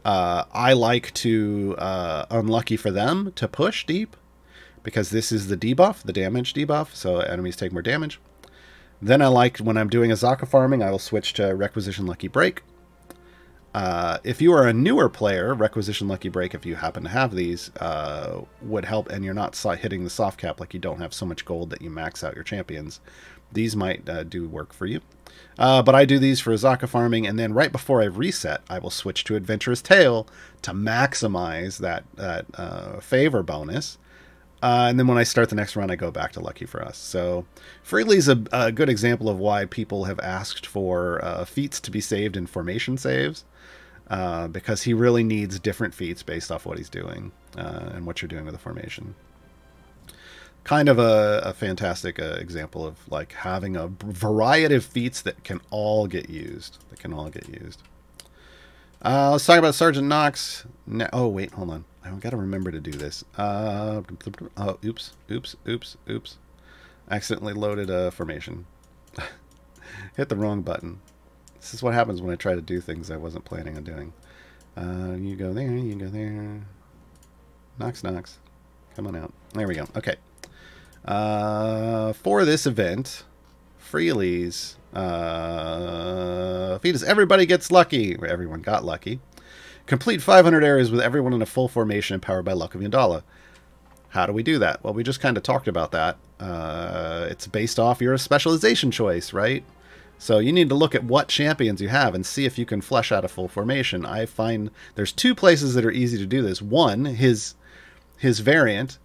S2: I like to Unlucky for Them to push deep because this is the debuff, the damage debuff, so enemies take more damage. Then I like, when I'm doing a Zaka farming, I will switch to Requisition Lucky Break. If you are a newer player, Requisition Lucky Break, if you happen to have these, would help, and you're not hitting the soft cap, like you don't have so much gold that you max out your champions. These might do work for you. But I do these for Zaka farming, and then right before I reset, I will switch to Adventurous Tale to maximize that favor bonus. And then when I start the next run, I go back to Lucky for Us. So Freely's a good example of why people have asked for feats to be saved in formation saves. Because he really needs different feats based off what he's doing and what you're doing with the formation. Kind of a fantastic example of like having a variety of feats that can all get used. Let's talk about Sergeant Knox. Oh, wait, hold on. I've got to remember to do this. Oh, oops. Accidentally loaded a formation. Hit the wrong button. This is what happens when I try to do things I wasn't planning on doing. You go there, you go there. Knox, Knox. Come on out. There we go. Okay. For this event, Freely's Feats, everybody gets lucky. Everyone got lucky. Complete 500 areas with everyone in a full formation empowered by Luck of Yandala. How do we do that? Well, we just kind of talked about that. It's based off your specialization choice, right? So you need to look at what champions you have and see if you can flesh out a full formation. I find there's two places that are easy to do this. One, his variant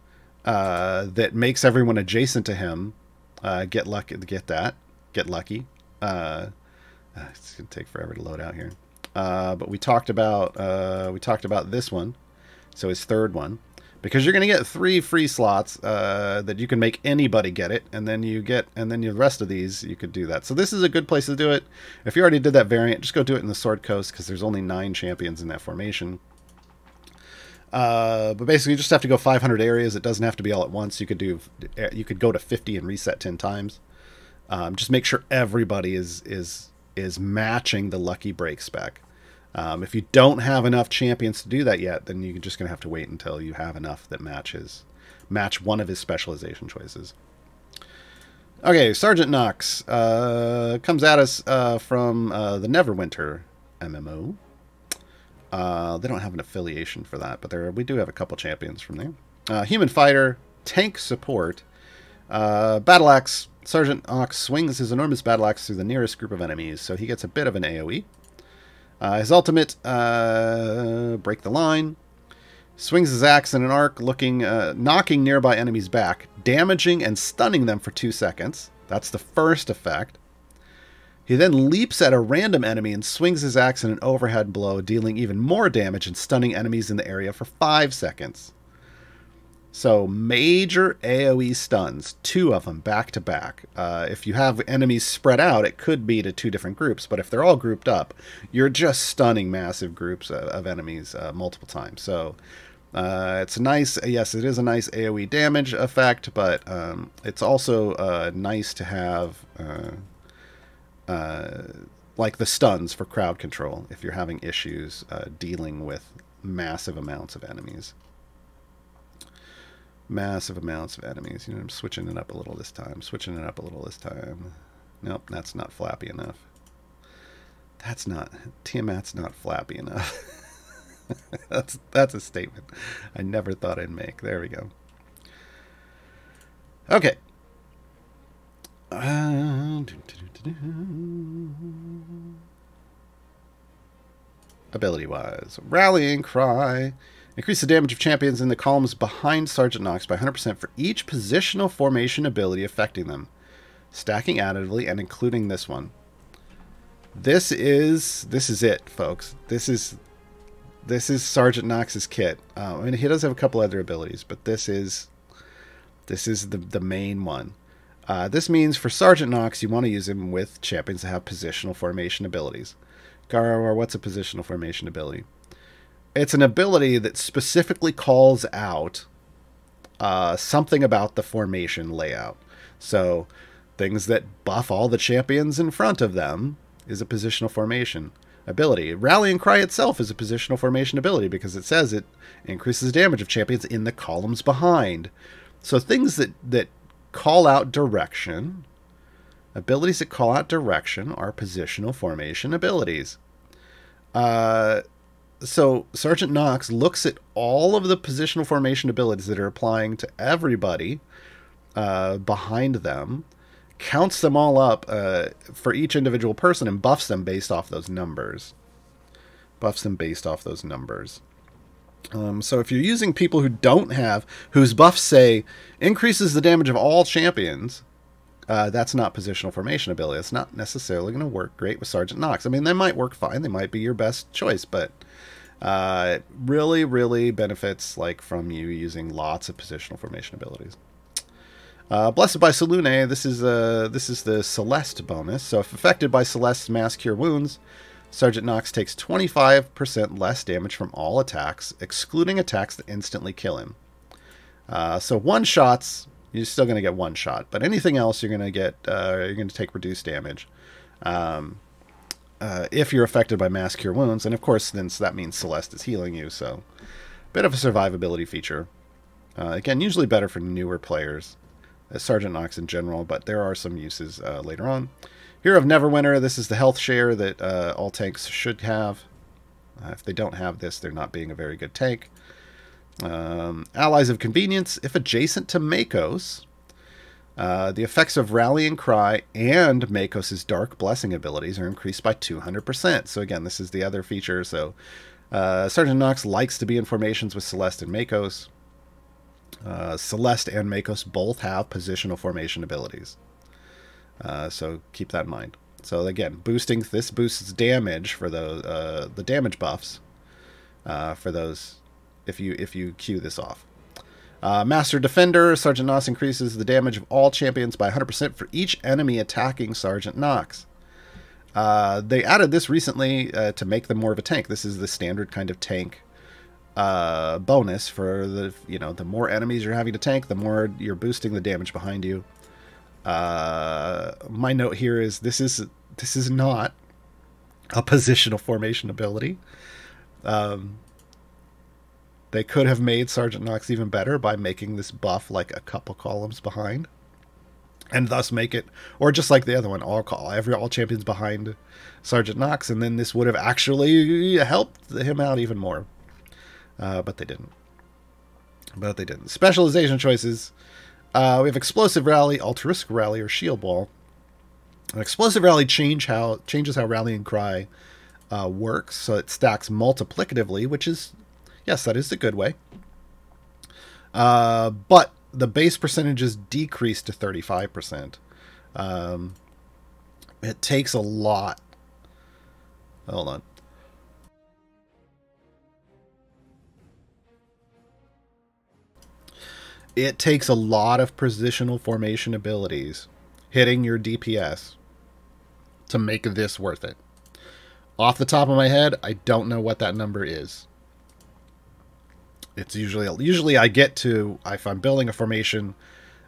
S2: that makes everyone adjacent to him get lucky. Get lucky. It's gonna take forever to load out here. But we talked about this one. So his third one. Because you're going to get 3 free slots that you can make anybody get it, and then the rest of these you could do that. So this is a good place to do it. If you already did that variant, just go do it in the Sword Coast because there's only 9 champions in that formation. But basically, you just have to go 500 areas. It doesn't have to be all at once. You could go to 50 and reset 10 times. Just make sure everybody is matching the lucky break spec. If you don't have enough champions to do that yet, then you're just going to have to wait until you have enough that match one of his specialization choices. Okay, Sergeant Knox comes at us from the Neverwinter MMO. They don't have an affiliation for that, but we do have a couple champions from there. Human Fighter, Tank Support, Battle Axe. Sergeant Knox swings his enormous battle axe through the nearest group of enemies, so he gets a bit of an AoE. His ultimate, Break the Line, swings his axe in an arc, knocking nearby enemies back, damaging and stunning them for 2 seconds. That's the first effect. He then leaps at a random enemy and swings his axe in an overhead blow, dealing even more damage and stunning enemies in the area for 5 seconds. So major AoE stuns, 2 of them back to back. If you have enemies spread out, it could be to 2 different groups, but if they're all grouped up, you're just stunning massive groups of enemies multiple times. So it's nice. Yes, it is a nice AoE damage effect, but it's also nice to have like the stuns for crowd control if you're having issues dealing with massive amounts of enemies. Massive amounts of enemies. You know, I'm switching it up a little this time. Nope, that's not flappy enough. Tiamat's not flappy enough. That's a statement I never thought I'd make. There we go. Okay. Ability-wise, Rallying Cry. Increase the damage of champions in the columns behind Sergeant Knox by 100% for each positional formation ability affecting them, stacking additively and including this one. This is it, folks. This is Sergeant Knox's kit. I mean, he does have a couple other abilities, but this is the main one. This means for Sergeant Knox, you want to use him with champions that have positional formation abilities. Gaarawarr, what's a positional formation ability? It's an ability that specifically calls out something about the formation layout. So things that buff all the champions in front of them is a positional formation ability. Rallying Cry itself is a positional formation ability because it says it increases damage of champions in the columns behind. So things that call out direction, abilities that call out direction are positional formation abilities. So Sergeant Knox looks at all of the positional formation abilities that are applying to everybody behind them, counts them all up for each individual person, and buffs them based off those numbers. So if you're using people who don't have, whose buffs say increases the damage of all champions, that's not positional formation ability. It's not necessarily going to work great with Sergeant Knox. I mean, they might work fine. They might be your best choice, but it really, really benefits from you using lots of positional formation abilities. Blessed by Selune, this is the Celeste bonus. So if affected by Celeste's mass cure wounds, Sergeant Knox takes 25% less damage from all attacks, excluding attacks that instantly kill him. So one-shots You're still going to get one shot, but anything else you're going to get, you're going to take reduced damage. If you're affected by mass cure wounds, and of course, since that means Celeste is healing you, so bit of a survivability feature. Again, usually better for newer players, as Sergeant Knox in general, but there are some uses later on. Hero of Neverwinter, this is the health share that all tanks should have. If they don't have this, they're not being a very good tank. Allies of Convenience, if adjacent to Makos, the effects of Rallying Cry and Makos' Dark Blessing abilities are increased by 200%. So again, this is the other feature. So Sergeant Knox likes to be in formations with Celeste and Makos. Celeste and Makos both have positional formation abilities. So keep that in mind. So again, this boosts damage for the damage buffs for those if you queue this off. Master Defender, Sergeant Knox increases the damage of all champions by 100% for each enemy attacking Sergeant Knox. They added this recently to make them more of a tank. This is the standard kind of tank bonus for the more enemies you're having to tank, the more you're boosting the damage behind you. My note here is this is not a positional formation ability. They could have made Sergeant Knox even better by making this buff like a couple columns behind, and thus make it, or just like the other one, all champions behind Sergeant Knox, and then this would have actually helped him out even more. But they didn't. Specialization choices. We have Explosive Rally, Altruistic Rally, or Shield Wall. An Explosive Rally changes how Rallying Cry works, so it stacks multiplicatively, which is, yes, that is the good way. But the base percentage is decreased to 35%. It takes a lot. Hold on. It takes a lot of positional formation abilities hitting your DPS to make this worth it. Off the top of my head, I don't know what that number is. It's usually I get to, if I'm building a formation,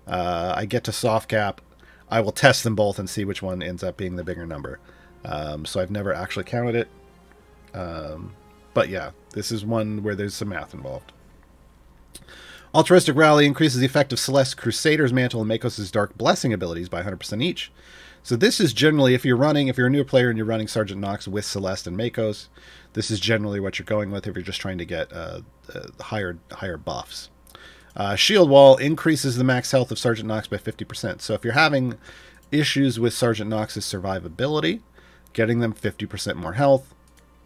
S2: I get to soft cap. I will test them both and see which one ends up being the bigger number. So I've never actually counted it. But yeah, this is one where there's some math involved. Altruistic Rally increases the effect of Celeste, Crusader's Mantle, and Makos' Dark Blessing abilities by 100% each. So this is generally, if you're a new player and you're running Sergeant Knox with Celeste and Makos, this is generally what you're going with if you're just trying to get higher buffs. Shield Wall increases the max health of Sergeant Knox by 50%. So if you're having issues with Sergeant Knox's survivability, getting them 50% more health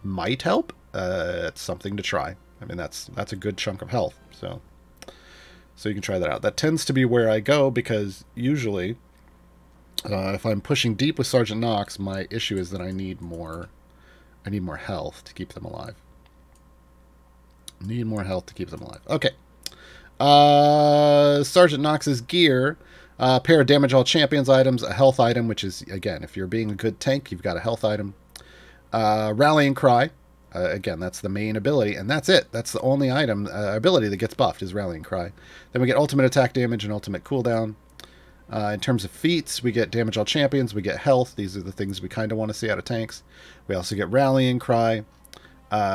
S2: might help. It's something to try. I mean, that's a good chunk of health. So you can try that out. That tends to be where I go because usually if I'm pushing deep with Sergeant Knox, my issue is that I need more health to keep them alive. Okay. Sergeant Knox's gear. Pair of damage all champions items, a health item, which is, again, if you're being a good tank, you've got a health item. Rallying Cry. Again, that's the main ability, and that's it. That's the only item, ability that gets buffed is Rallying Cry. Then we get ultimate attack damage and ultimate cooldown. In terms of feats, we get damage all champions, we get health. These are the things we kind of want to see out of tanks. We also get Rallying Cry.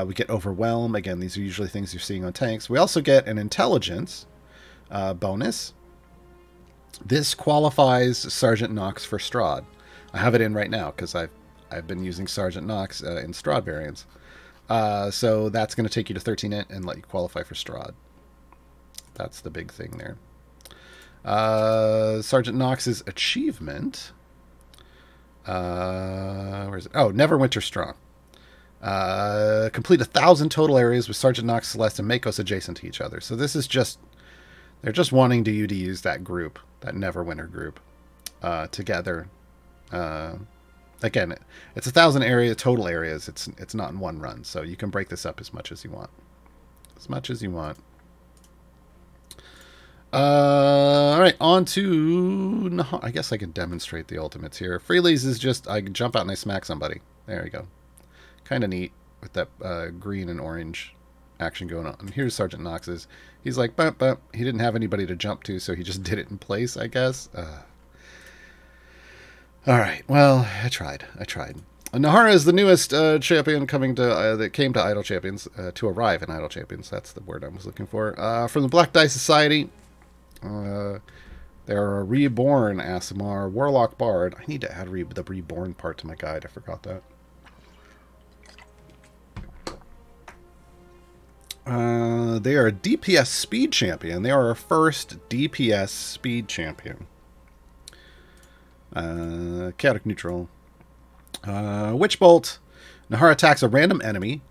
S2: We get Overwhelm. Again, these are usually things you're seeing on tanks. We also get an intelligence bonus. This qualifies Sergeant Knox for Strahd. I have it in right now because I've been using Sergeant Knox in Strahd variants. So that's going to take you to 13 int and let you qualify for Strahd. That's the big thing there. Sergeant Knox's achievement. Where is it? Oh, Neverwinter Strong. Complete 1,000 total areas with Sergeant Knox, Celeste, and Makos adjacent to each other. So this is just, they're just wanting you to use that group, that Neverwinter group, together. Again, it's 1,000 total areas. It's not in one run, so you can break this up as much as you want. All right, on to... I guess I can demonstrate the ultimates here. Freely's is just, I can jump out and I smack somebody. There we go. Kind of neat with that green and orange action going on. And here's Sergeant Knox's. He's like, bump, bump. He didn't have anybody to jump to, so he just did it in place, I guess. All right. Well, I tried. Nahara is the newest champion coming to that came to Idle Champions to arrive in Idle Champions. That's the word I was looking for. From the Black Die Society. They're a reborn Aasimar Warlock Bard. I need to add the reborn part to my guide. I forgot that. They are a DPS speed champion. They are our first DPS speed champion. Chaotic neutral. Witch Bolt. Nahara attacks a random enemy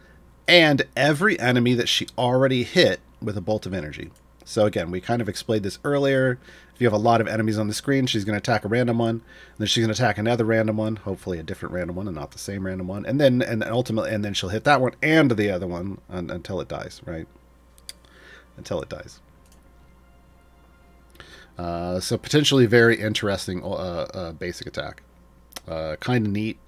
S2: and every enemy that she already hit with a bolt of energy. So again, we kind of explained this earlier. If you have a lot of enemies on the screen, she's going to attack a random one, and then she's going to attack another random one, hopefully a different random one and not the same random one, and then ultimately she'll hit that one and the other one until it dies, right? Until it dies. So potentially very interesting basic attack. Kind of neat,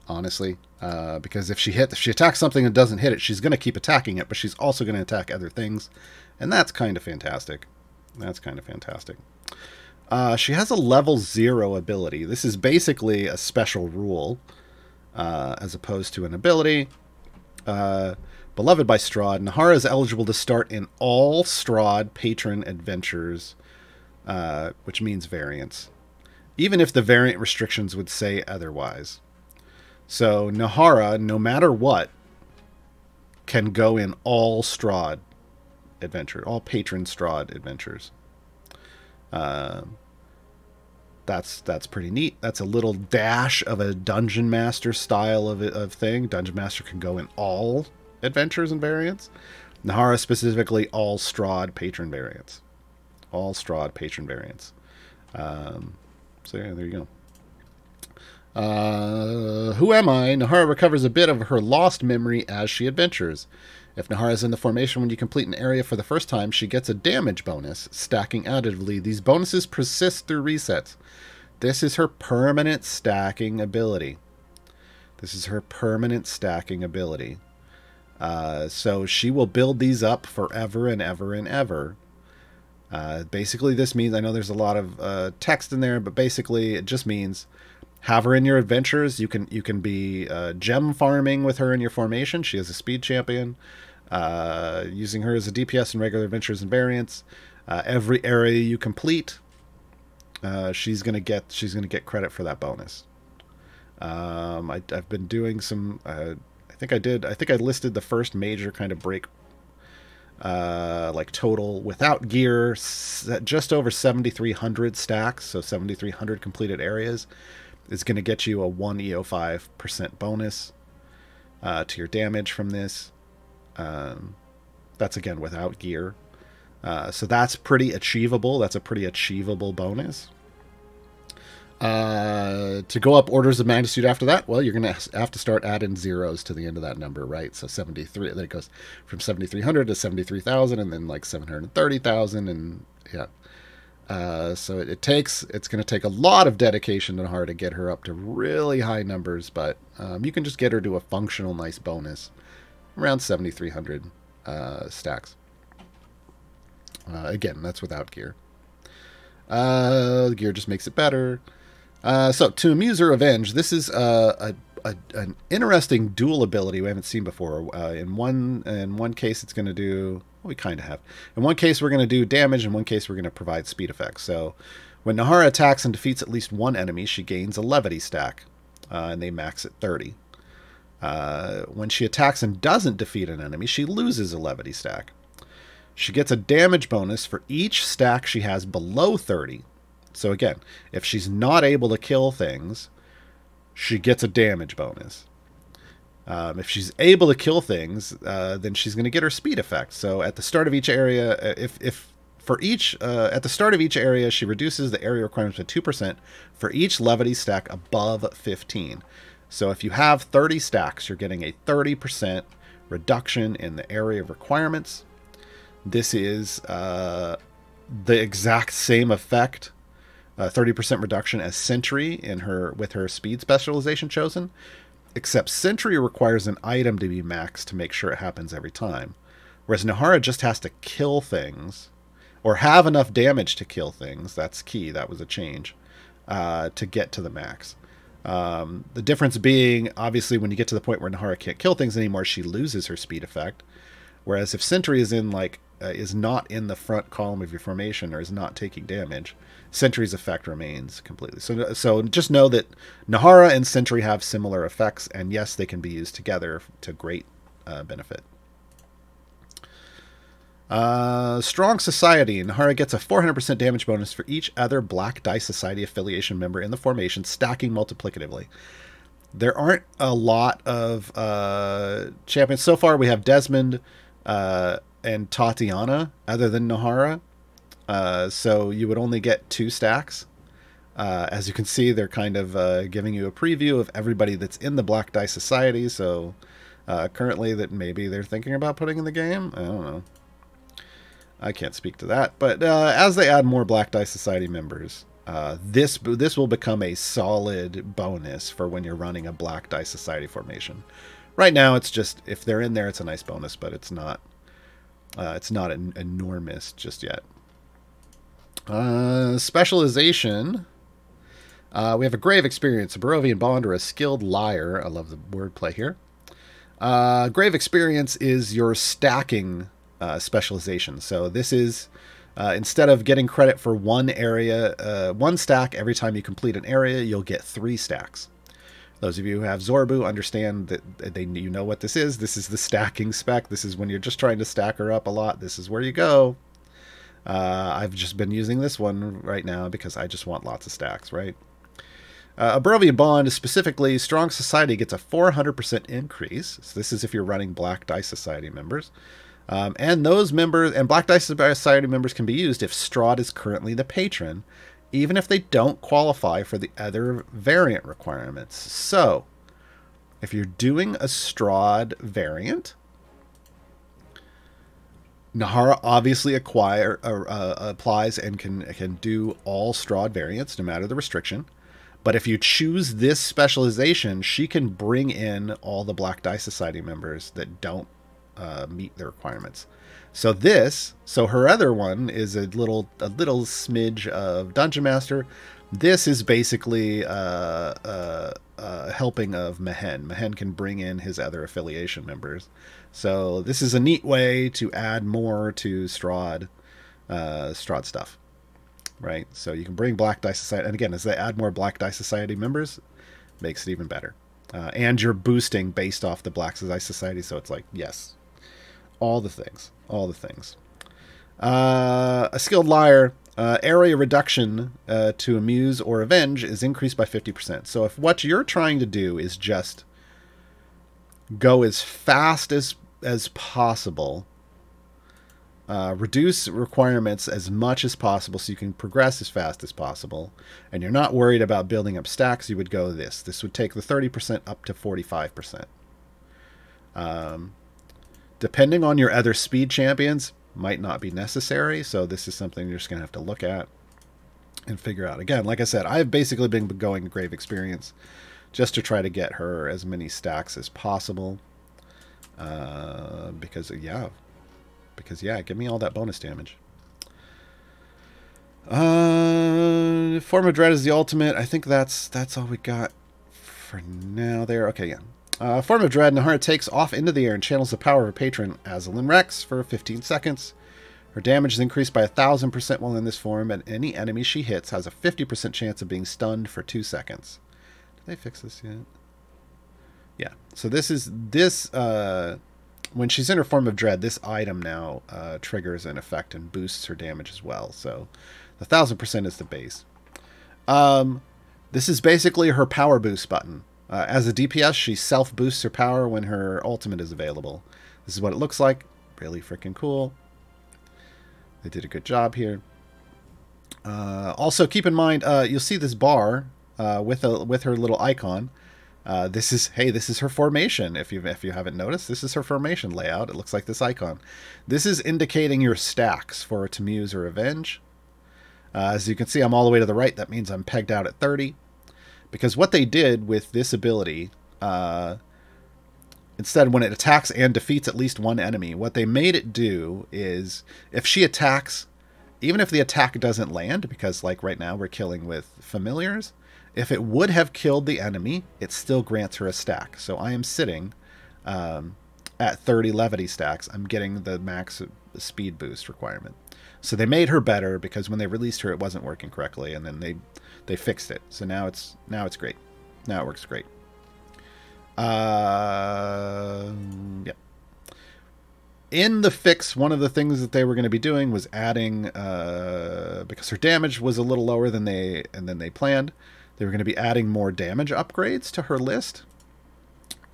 S2: honestly, because if she attacks something and doesn't hit it, she's going to keep attacking it, but she's also going to attack other things, and that's kind of fantastic. She has a level 0 ability. This is basically a special rule, as opposed to an ability. Beloved by Strahd, Nahara is eligible to start in all Strahd patron adventures, which means variants, even if the variant restrictions would say otherwise. So Nahara, no matter what, can go in all Strahd adventure, all patron Strahd adventures. That's pretty neat. That's a little dash of a Dungeon Master style of thing. Dungeon Master can go in all adventures and variants. Nahara specifically all Strahd patron variants. All Strahd patron variants. So yeah, there you go. Who am I? Nahara recovers a bit of her lost memory as she adventures. If Nahara is in the formation when you complete an area for the first time, she gets a damage bonus, stacking additively. These bonuses persist through resets. This is her permanent stacking ability. So she will build these up forever and ever and ever. Basically, this means, I know there's a lot of text in there, but basically it just means have her in your adventures. You can be gem farming with her in your formation. She is a speed champion. Using her as a DPS in regular adventures and variants. Every area you complete, she's gonna get credit for that bonus. I've been doing some. I think I listed the first major kind of break. Like total without gear, just over 7,300 stacks. So 7,300 completed areas is going to get you a 1 EO5% bonus to your damage from this. That's again without gear. So that's pretty achievable. That's a pretty achievable bonus. To go up orders of magnitude after that, well, you're going to have to start adding zeros to the end of that number, right? So 73, then it goes from 7,300 to 73,000, and then like 730,000, and yeah. So it's going to take a lot of dedication to her to get her up to really high numbers, but you can just get her to a functional nice bonus around 7,300 stacks. Again, that's without gear. Gear just makes it better. So to amuse or avenge, this is an interesting dual ability we haven't seen before. In one case, it's going to do, well, we kind of have. In one case, we're going to do damage. In one case, we're going to provide speed effects. So when Nahara attacks and defeats at least one enemy, she gains a levity stack, and they max at 30. When she attacks and doesn't defeat an enemy, she loses a levity stack. She gets a damage bonus for each stack she has below 30. So again, if she's not able to kill things, she gets a damage bonus. If she's able to kill things, then she's going to get her speed effect. So at the start of each area, at the start of each area, she reduces the area requirements by 2% for each levity stack above 15. So if you have 30 stacks, you're getting a 30% reduction in the area requirements. This is the exact same effect, 30% reduction as Sentry with her speed specialization chosen, except Sentry requires an item to be maxed to make sure it happens every time. Whereas Nahara just has to kill things, or have enough damage to kill things. That's key. That was a change to get to the max. The difference being, obviously, when you get to the point where Nahara can't kill things anymore, she loses her speed effect. Whereas if Sentry is in is not in the front column of your formation or is not taking damage, Sentry's effect remains completely. So just know that Nahara and Sentry have similar effects, and yes, they can be used together to great benefit. Strong Society. Nahara gets a 400% damage bonus for each other Black Dice Society affiliation member in the formation, stacking multiplicatively. There aren't a lot of champions. So far, we have Desmond and Tatiana, other than Nahara. So you would only get 2 stacks. As you can see, they're kind of giving you a preview of everybody that's in the Black Dice Society. So currently that maybe they're thinking about putting in the game. I don't know. I can't speak to that. But as they add more Black Dice Society members, this will become a solid bonus for when you're running a Black Dice Society formation. Right now, it's just, if they're in there, it's a nice bonus, but it's not enormous just yet. Specialization. We have a grave experience. A Barovian Belindra, a skilled liar. I love the wordplay here. Grave experience is your stacking specialization. So this is instead of getting credit for one area, one stack every time you complete an area, you'll get 3 stacks. Those of you who have Zorbu understand that you know what this is. This is the stacking spec. This is when you're just trying to stack her up a lot. This is where you go. I've just been using this one right now because I just want lots of stacks, right? A Barovian Bond, specifically Strong Society, gets a 400% increase. So this is if you're running Black Dice Society members. And those members, and Black Dice Society members can be used if Strahd is currently the patron, even if they don't qualify for the other variant requirements. So, if you're doing a Strahd variant, Nahara obviously applies and can do all Strahd variants, no matter the restriction. But if you choose this specialization, she can bring in all the Black Dice Society members that don't meet the requirements. So her other one is a little smidge of Dungeon Master. This is basically a helping of Mehen. Mehen can bring in his other affiliation members. So this is a neat way to add more to Strahd stuff, right? So you can bring Black Dice Society, and again, as they add more Black Dice Society members, makes it even better. And you're boosting based off the Black Dice Society, so it's like, yes, all the things. A skilled liar, area reduction to amuse or avenge is increased by 50%. So if what you're trying to do is just go as fast as possible, reduce requirements as much as possible so you can progress as fast as possible, and you're not worried about building up stacks, you would go this. This would take the 30% up to 45%. Depending on your other speed champions, might not be necessary, so this is something you're just going to have to look at and figure out. Again, like I said, I've basically been going to Grave Experience just to try to get her as many stacks as possible. Because give me all that bonus damage. Form of Dread is the ultimate. I think that's all we got for now there. Okay, yeah. Form of Dread, Nahara takes off into the air and channels the power of her patron, Azalin Rex, for 15 seconds. Her damage is increased by 1,000% while in this form, and any enemy she hits has a 50% chance of being stunned for 2 seconds. Did they fix this yet? Yeah. So when she's in her Form of Dread, this item now triggers an effect and boosts her damage as well. So the 1,000% is the base. This is basically her power boost button. As a DPS, she self-boosts her power when her ultimate is available. This is what it looks like. Really freaking cool. They did a good job here. Also, keep in mind, you'll see this bar with her little icon. This is her formation. If you haven't noticed, this is her formation layout. It looks like this icon. This is indicating your stacks for Tamuse or Avenge. As you can see, I'm all the way to the right. That means I'm pegged out at 30. Because what they did with this ability, Instead, when it attacks and defeats at least one enemy, what they made it do is if she attacks, even if the attack doesn't land, because like right now we're killing with familiars, if it would have killed the enemy, it still grants her a stack. So I am sitting at 30 levity stacks. I'm getting the max speed boost requirement. So they made her better because when they released her, it wasn't working correctly, and then they fixed it. So now it's great. Now it works great. Yeah. In the fix, one of the things that they were going to be doing was adding, because her damage was a little lower than they planned, they were going to be adding more damage upgrades to her list.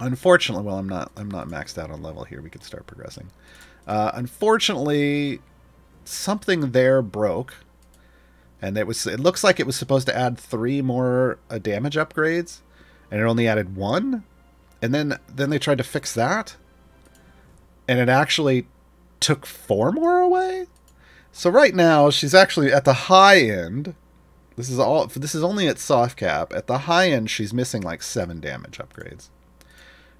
S2: Unfortunately, well, I'm not maxed out on level here. We could start progressing. Unfortunately, something there broke, and it looks like it was supposed to add 3 more damage upgrades, and it only added 1. And then they tried to fix that, and it actually took 4 more away. So right now she's actually at the high end. This is only at soft cap. At the high end, she's missing like 7 damage upgrades,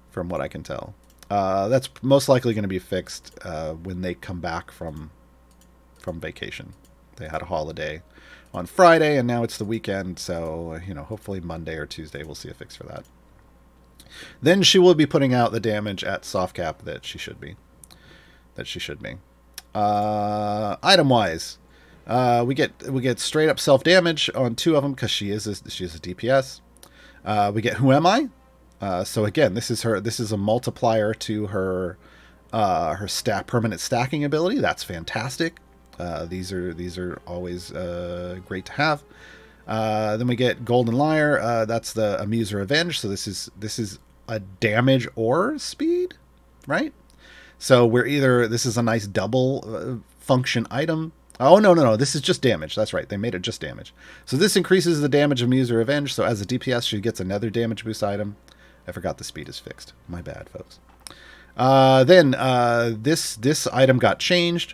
S2: from what I can tell. That's most likely going to be fixed when they come back from vacation. They had a holiday on Friday, and now it's the weekend. So hopefully Monday or Tuesday we'll see a fix for that. Then she will be putting out the damage at soft cap that she should be. Item wise, we get straight up self damage on 2 of them because she is a DPS. We get Who Am I? So again, this is a multiplier to her permanent stacking ability. That's fantastic. These are always great to have. Then we get Golden Lyre. That's the Amuse or Revenge. So this is a damage or speed, right? So this is a nice double function item. Oh, no. This is just damage. That's right. They made it just damage. So this increases the damage of Amuse or Revenge. So as a DPS, she gets another damage boost item. I forgot the speed is fixed. My bad, folks. Then this item got changed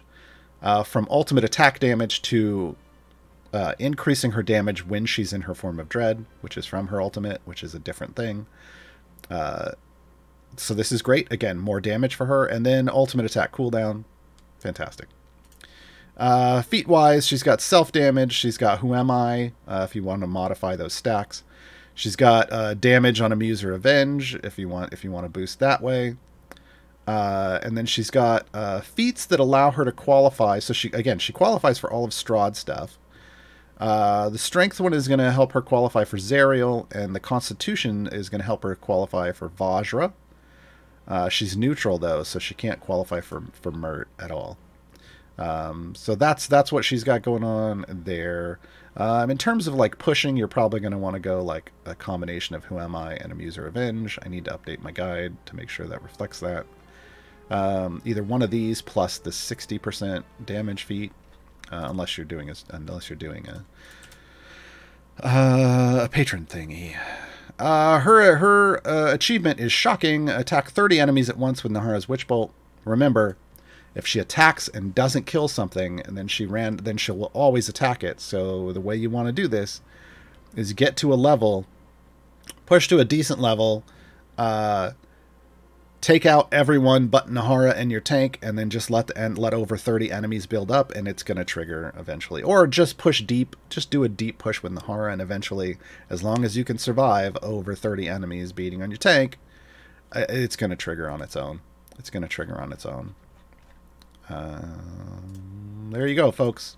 S2: from ultimate attack damage to increasing her damage when she's in her form of dread, which is from her ultimate, which is a different thing. So this is great. Again, more damage for her. And then ultimate attack cooldown. Fantastic. Feat wise, she's got self damage. She's got Who Am I? If you want to modify those stacks. She's got damage on Amuse or Revenge if you want to boost that way. And then she's got feats that allow her to qualify. So she qualifies for all of Strahd's stuff. The strength one is going to help her qualify for Zariel, and the constitution is going to help her qualify for Vajra. She's neutral though, so she can't qualify for Mert at all. So that's what she's got going on there. In terms of like pushing, you're probably going to want to go like a combination of Who Am I and Amuse or Revenge. I need to update my guide to make sure that reflects that. Either one of these plus the 60% damage feat. Unless you're doing a patron thingy. Her achievement is shocking. Attack 30 enemies at once with Nahara's Witch Bolt. Remember, if she attacks and doesn't kill something, and then she'll always attack it. So the way you want to do this is get to a level, push to a decent level, take out everyone but Nahara and your tank, and then just let over 30 enemies build up, and it's going to trigger eventually. Or just push deep. Just do a deep push with Nahara, and eventually, as long as you can survive over 30 enemies beating on your tank, it's going to trigger on its own. There you go, folks.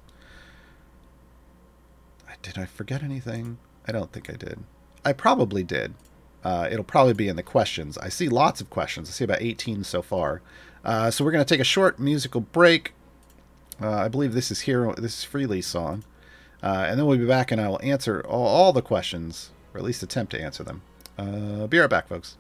S2: Did I forget anything? I don't think I did. I probably did. It'll probably be in the questions. I see lots of questions. I see about 18 so far. So we're going to take a short musical break. I believe this is Freely's song. And then we'll be back and I will answer all the questions, or at least attempt to answer them. Be right back, folks.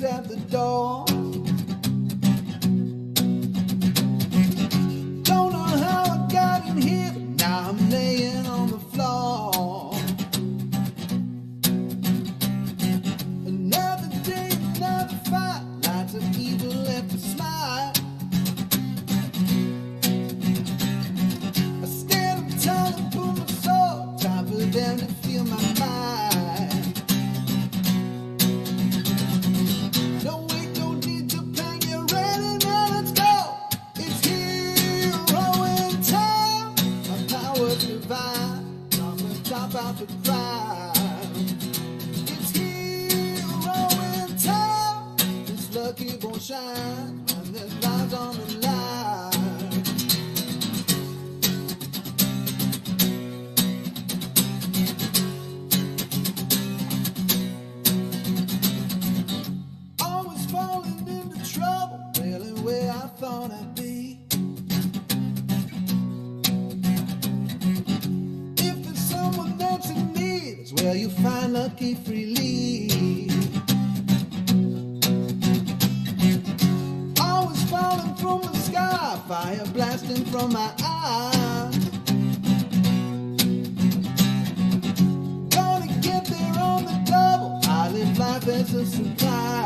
S1: At the door, don't know how I got in here, but now I'm thought I'd be. If there's someone that's in need, it's where you find lucky freely. Always falling from the sky, fire blasting from my eyes. Gonna get there on the double, I live life as a surprise.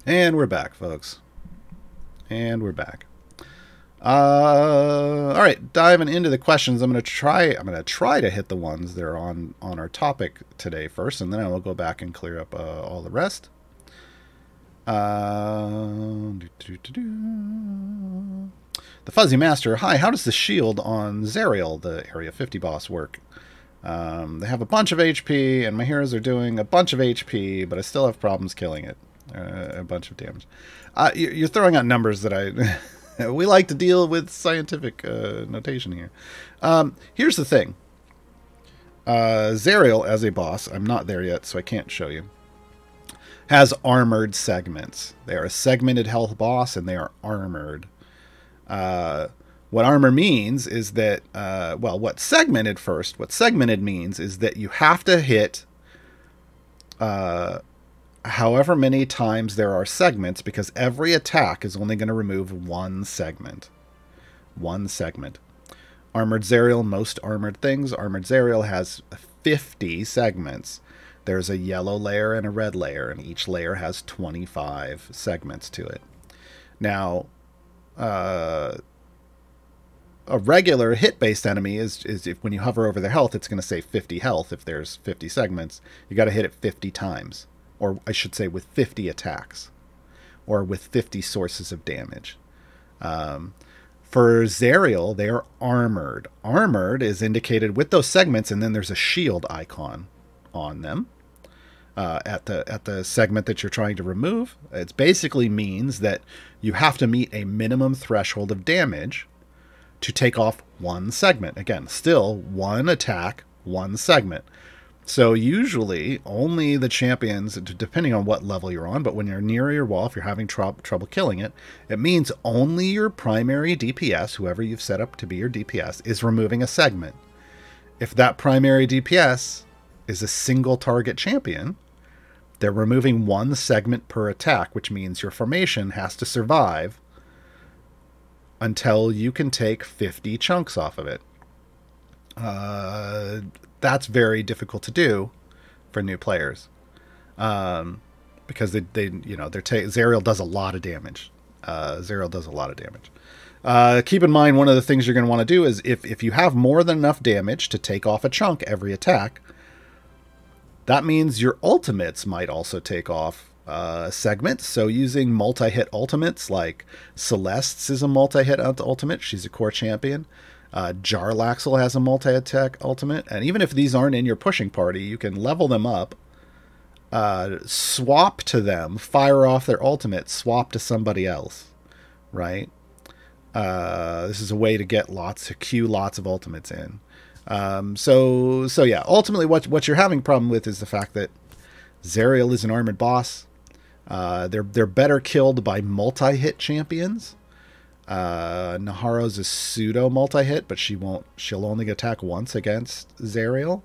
S2: And we're back, folks. And we're back. All right, diving into the questions. I'm gonna try to hit the ones that are on our topic today first, and then I will go back and clear up all the rest. The Fuzzy Master. Hi, how does the shield on Zariel, the Area 50 boss, work? They have a bunch of HP, and my heroes are doing a bunch of HP, but I still have problems killing it. A bunch of damage. You're throwing out numbers that I we like to deal with scientific notation here. Here's the thing. Zariel as a boss, I'm not there yet, so I can't show you, has armored segments. They are a segmented health boss, and they are armored. What armor means is that, what segmented means is that you have to hit however many times there are segments, because every attack is only going to remove one segment. One segment. Armored Zariel, most armored things. Armored Zariel has 50 segments. There's a yellow layer and a red layer, and each layer has 25 segments to it. Now, a regular hit-based enemy is if when you hover over their health, it's going to say 50 health if there's 50 segments. You got to hit it 50 times. Or I should say with 50 attacks. Or with 50 sources of damage. For Zariel, they are armored. Armored is indicated with those segments, and then there's a shield icon on them. At the segment that you're trying to remove. It basically means that you have to meet a minimum threshold of damage to take off one segment. Again, still one attack, one segment. So usually only the champions, depending on what level you're on, but when you're near your wall, if you're having trouble killing it, it means only your primary DPS, whoever you've set up to be your DPS, is removing a segment. If that primary DPS is a single target champion, they're removing one segment per attack, which means your formation has to survive until you can take 50 chunks off of it. That's very difficult to do for new players, because Zariel does a lot of damage. Keep in mind, one of the things you're going to want to do is if you have more than enough damage to take off a chunk every attack, that means your ultimates might also take off segments. So using multi-hit ultimates, like Celeste's is a multi-hit ultimate. She's a core champion. Jarlaxle has a multi-attack ultimate. And even if these aren't in your pushing party, you can level them up, swap to them, fire off their ultimate, swap to somebody else, right? This is a way to get queue lots of ultimates in.
S3: So yeah, ultimately what you're having a problem with is the fact that Zariel is an armored boss. They're better killed by multi-hit champions. Nahara's a pseudo multi-hit, but she'll only attack once against Zariel.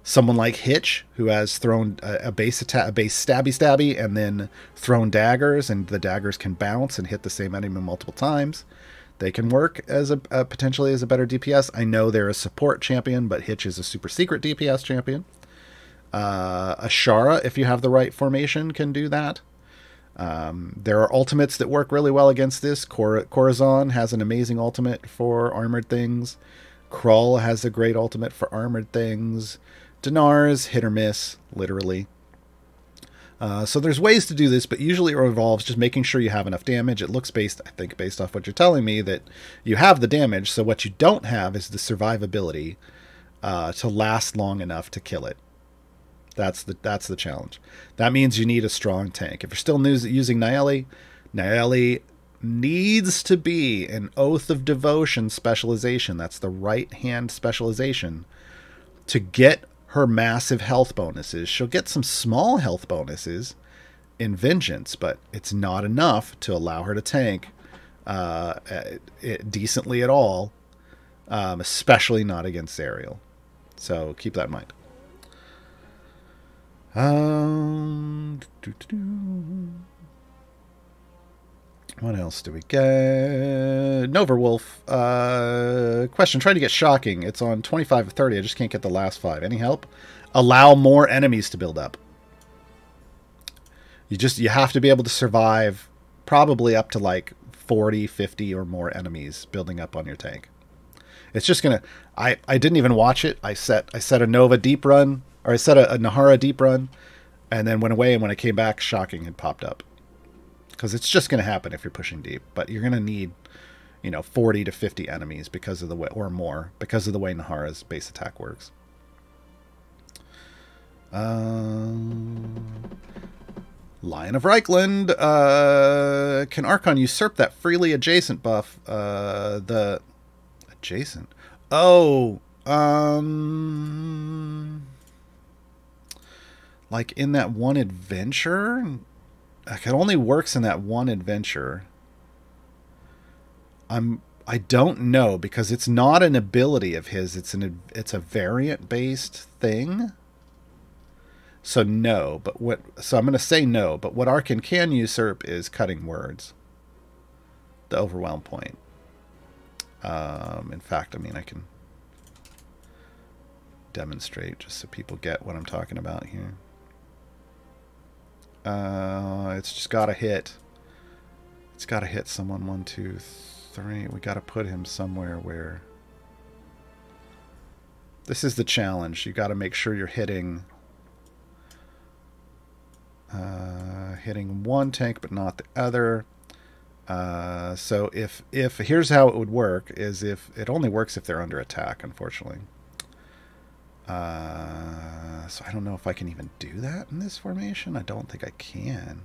S3: Someone like Hitch, who has thrown a base stabby, and then thrown daggers, and the daggers can bounce and hit the same enemy multiple times. They can work as potentially as a better DPS. I know they're a support champion, but Hitch is a super secret DPS champion. Ashara, if you have the right formation, can do that. There are ultimates that work really well against this. Corazon has an amazing ultimate for armored things. Krull has a great ultimate for armored things. Dinar's hit or miss, literally. So there's ways to do this, but usually it involves just making sure you have enough damage. It looks based off what you're telling me, that you have the damage. So what you don't have is the survivability to last long enough to kill it. That's the challenge. That means you need a strong tank. If you're still using Nayeli needs to be an Oath of Devotion specialization. That's the right hand specialization to get her massive health bonuses. She'll get some small health bonuses in Vengeance, but it's not enough to allow her to tank decently at all, especially not against Zariel. So keep that in mind. What else do we get? Noverwolf. Question. Trying to get Shocking. It's on 25 of 30. I just can't get the last 5. Any help? Allow more enemies to build up. You have to be able to survive probably up to like 40, 50 or more enemies building up on your tank. It's just going to... I didn't even watch it. I set a Nova deep run, or I set a Nahara deep run, and then went away, and when I came back, Shocking had popped up. Because it's just going to happen if you're pushing deep. But you're going to need, 40 to 50 enemies because of the way, or more, because of the way Nahara's base attack works. Lion of Reichland. Can Archon usurp that freely adjacent buff? The adjacent. Oh. Like in that one adventure. It only works in that one adventure. I don't know, because it's not an ability of his. It's a variant based thing. So no, so I'm going to say no, but what Archon can usurp is cutting words. The overwhelm point. In fact, I can demonstrate just so people get what I'm talking about here. It's just got to hit. It's got to hit someone. 1, 2, 3. We got to put him somewhere where... This is the challenge. You got to make sure you're hitting... hitting one tank but not the other. So if here's how it would work, is if it only works if they're under attack, unfortunately. So I don't know if I can even do that in this formation. I don't think I can.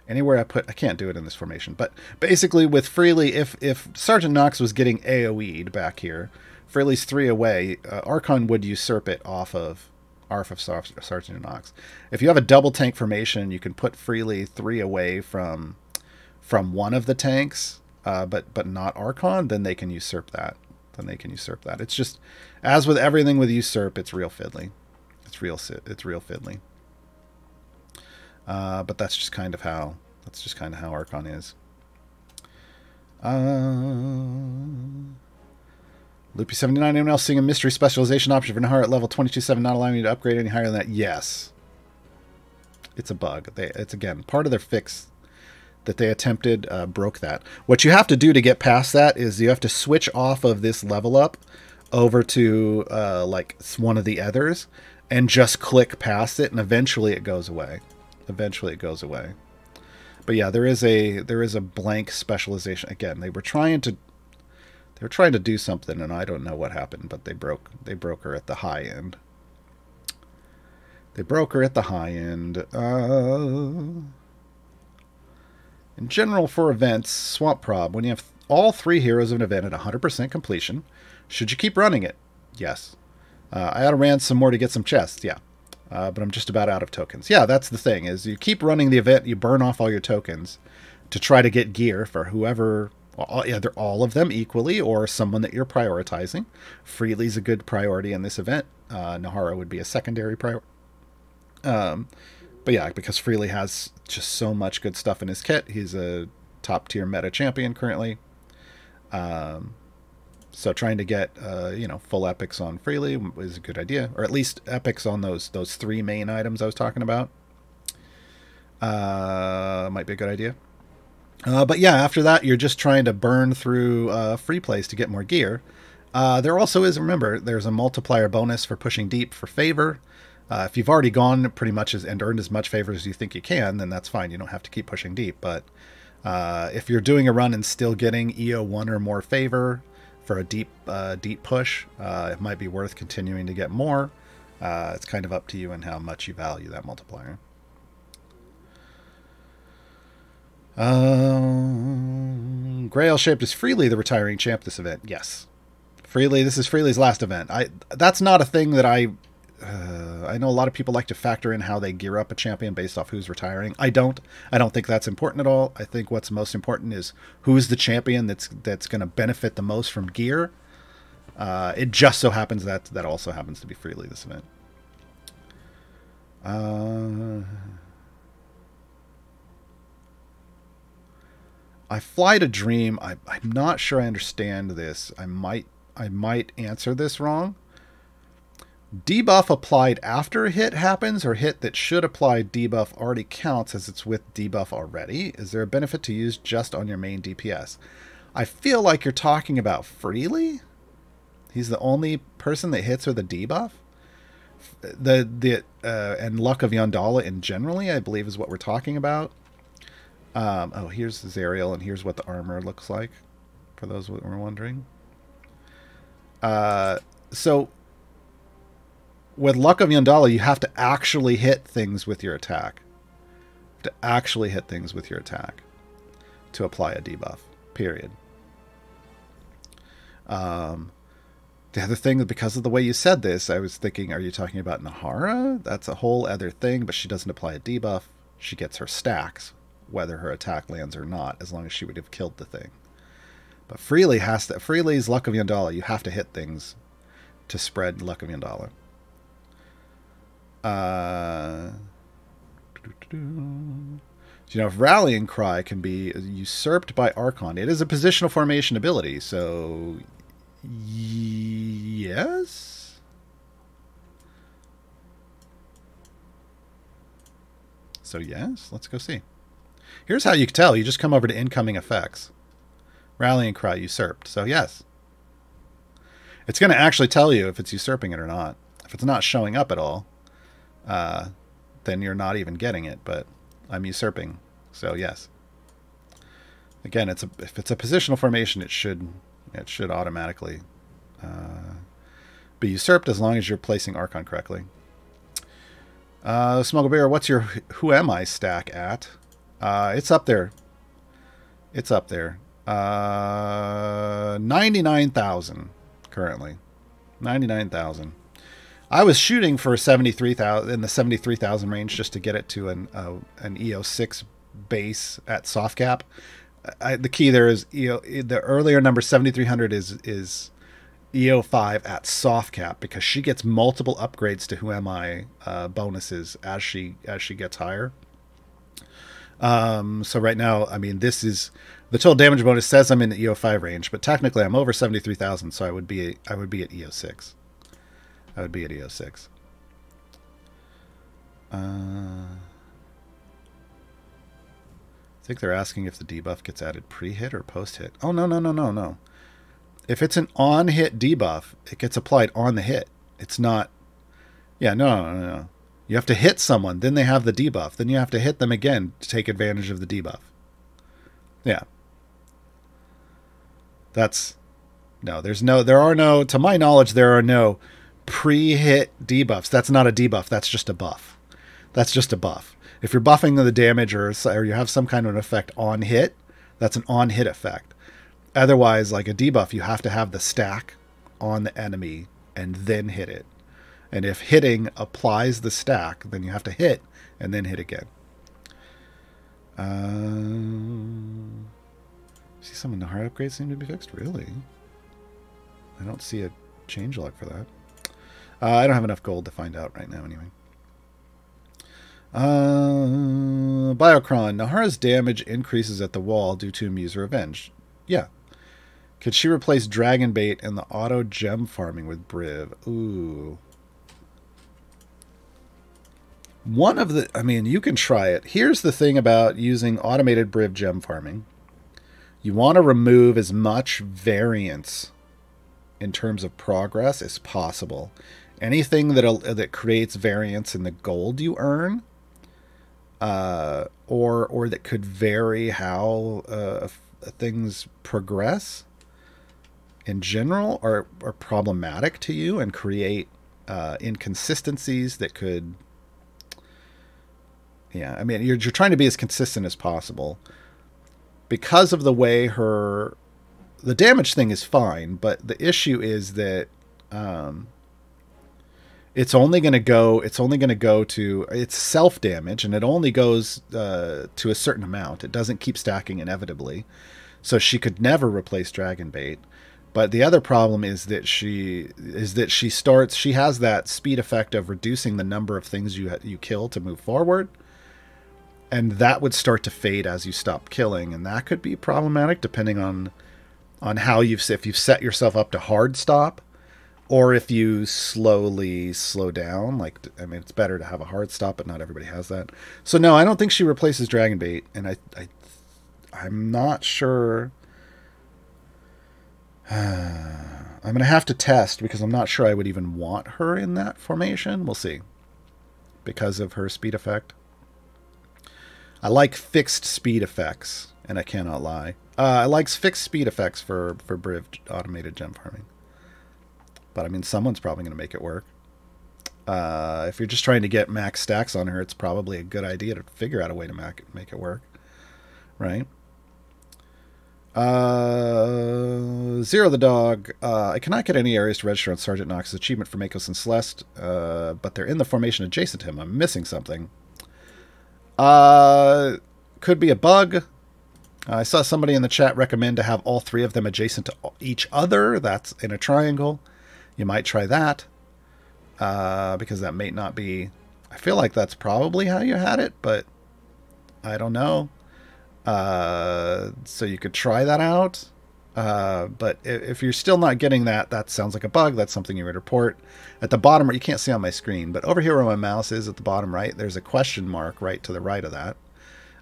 S3: Anywhere I can't do it in this formation. But basically with Freely, if Sergeant Knox was getting AoE'd back here, Freely's 3 away, Archon would usurp it off of Sergeant Knox. If you have a double tank formation, you can put Freely 3 away from one of the tanks, but not Archon, then they can usurp that. It's just, as with everything with usurp, it's real fiddly. It's real fiddly. But that's just kind of how Archon is. Loopy79, anyone else seeing a mystery specialization option for Nahara at level 22.7 not allowing you to upgrade any higher than that? Yes. It's a bug. It's, again, part of their fix that they attempted, broke that. What you have to do to get past that is you have to switch off of this level up over to like one of the others and just click past it, and eventually it goes away. But yeah, there is a blank specialization. Again, they were trying to do something, and I don't know what happened, but they broke her at the high end. In general, for events, Swamp Prob, when you have all 3 heroes of an event at 100% completion. Should you keep running it? Yes. I ought-ran some more to get some chests. Yeah. But I'm just about out of tokens. Yeah, that's the thing, is you keep running the event, you burn off all your tokens to try to get gear for whoever, either all of them equally or someone that you're prioritizing. Freely's a good priority in this event. Nahara would be a secondary priority. But yeah, because Freely has just so much good stuff in his kit. He's a top tier meta champion currently. So trying to get full epics on Freely is a good idea, or at least epics on those 3 main items I was talking about. Might be a good idea. But yeah, after that, you're just trying to burn through free plays to get more gear. There also is, remember, there's a multiplier bonus for pushing deep for favor. If you've already gone pretty much and earned as much favor as you think you can, then that's fine. You don't have to keep pushing deep. But if you're doing a run and still getting EO1 or more favor for a deep push, it might be worth continuing to get more. It's kind of up to you and how much you value that multiplier. Grail-shaped is Freely the retiring champ this event? Yes. Freely, this is Freely's last event. That's not a thing that I know a lot of people like to factor in how they gear up a champion based off who's retiring. I don't think that's important at all. I think what's most important is who's the champion that's going to benefit the most from gear. It just so happens that also happens to be Freely this event. I fly to dream. I'm not sure I understand this. I might answer this wrong. Debuff applied after a hit happens, or hit that should apply debuff already counts as it's with debuff already? Is there a benefit to use just on your main DPS? I feel like you're talking about Freely. He's the only person that hits with a debuff. And Luck of Yondala in generally, I believe, is what we're talking about. Here's Zariel, and here's what the armor looks like, for those that were wondering. So with Luck of Yondala, you have to actually hit things with your attack. To apply a debuff. Period. The other thing, because of the way you said this, I was thinking, are you talking about Nahara? That's a whole other thing, but she doesn't apply a debuff. She gets her stacks, whether her attack lands or not, as long as she would have killed the thing. But Freely's Luck of Yondala, you have to hit things to spread Luck of Yondala. Do you know if Rallying Cry can be usurped by Archon? It is a positional formation ability, so yes. Let's go see. Here's how you can tell. You just come over to incoming effects. Rallying Cry usurped. So yes. It's going to actually tell you if it's usurping it or not. If it's not showing up at all, then you're not even getting it, but I'm usurping. So yes. Again, if it's a positional formation, it should automatically be usurped as long as you're placing Archon correctly. Smuggle Bear, what's your Who Am I stack at? It's up there. 99,000 currently. 99,000. I was shooting for 73,000 in the 73,000 range just to get it to an EO6 base at soft cap. The key there is the earlier number 7,300 is EO5 at soft cap, because she gets multiple upgrades to Who Am I bonuses as she gets higher. So right now, I mean, this is the total damage bonus says I'm in the EO5 range, but technically I'm over 73,000, so I would be at EO6. I think they're asking if the debuff gets added pre-hit or post-hit. Oh, no. If it's an on-hit debuff, it gets applied on the hit. It's not... Yeah, no. You have to hit someone, then they have the debuff. Then you have to hit them again to take advantage of the debuff. Yeah. To my knowledge, there are no pre-hit debuffs. That's not a debuff. That's just a buff. If you're buffing the damage or you have some kind of an effect on hit, that's an on-hit effect. Otherwise, like a debuff, you have to have the stack on the enemy and then hit it. And if hitting applies the stack, then you have to hit and then hit again. See, some of the Nahara upgrades seem to be fixed. Really? I don't see a changelog for that. I don't have enough gold to find out right now anyway. Biocron. Nahara's damage increases at the wall due to Muse Revenge. Yeah. Could she replace Dragon Bait and the auto gem farming with Briv? Ooh. One of the... I mean, you can try it. Here's the thing about using automated Briv gem farming. You want to remove as much variance in terms of progress as possible. Anything that creates variance in the gold you earn, or that could vary how things progress in general, are problematic to you and create inconsistencies that could... Yeah, I mean, you're trying to be as consistent as possible. Because of the way the damage thing is fine, but the issue is that it's only going to go to it's self damage, and it only goes to a certain amount. It doesn't keep stacking inevitably. So she could never replace Dragon Bait. But the other problem is that she has that speed effect of reducing the number of things you kill to move forward. And that would start to fade as you stop killing, and that could be problematic depending on how if you've set yourself up to hard stop, or if you slowly slow down. Like, I mean, it's better to have a hard stop, but not everybody has that. So no, I don't think she replaces Dragon Bait, and I'm not sure. I'm gonna have to test because I'm not sure I would even want her in that formation. We'll see, because of her speed effect. I like fixed speed effects, and I cannot lie. I like fixed speed effects for Briv automated gem farming. But, I mean, someone's probably going to make it work. If you're just trying to get max stacks on her, it's probably a good idea to figure out a way to make it work. Right? Zero the Dog. I cannot get any areas to register on Sergeant Knox's achievement for Makos and Celeste, but they're in the formation adjacent to him. I'm missing something. Could be a bug. I saw somebody in the chat recommend to have all three of them adjacent to each other. That's in a triangle. You might try that. Because that may not be... I feel like that's probably how you had it, but I don't know. So you could try that out. But if you're still not getting that, that sounds like a bug. That's something you would report. At the bottom, you can't see on my screen, but over here where my mouse is at the bottom right, there's a question mark right to the right of that.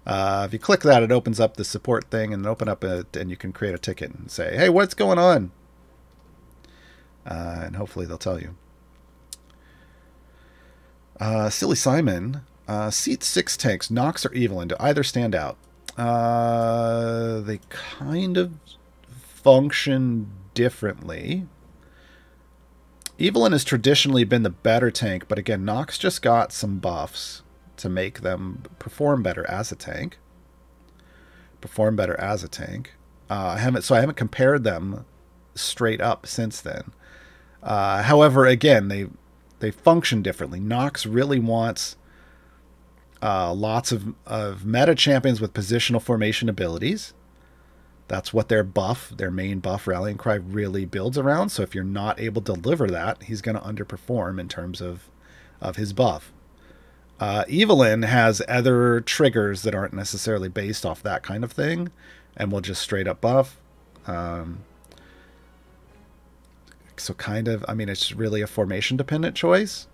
S3: If you click that, it opens up the support thing, and and you can create a ticket and say, hey, what's going on? And hopefully they'll tell you. Silly Simon, seat 6 tanks, Knox or Evelyn, do either stand out? They kind of function differently. Evelyn has traditionally been the better tank, but again, Knox just got some buffs to make them perform better as a tank. I haven't compared them straight up since then. However, again, they function differently. Knox really wants lots of meta champions with positional formation abilities. That's what their main buff, Rallying Cry, really builds around. So if you're not able to deliver that, he's going to underperform in terms of his buff. Evelyn has other triggers that aren't necessarily based off that kind of thing, and will just straight up buff. So kind of, I mean, it's really a formation dependent choice.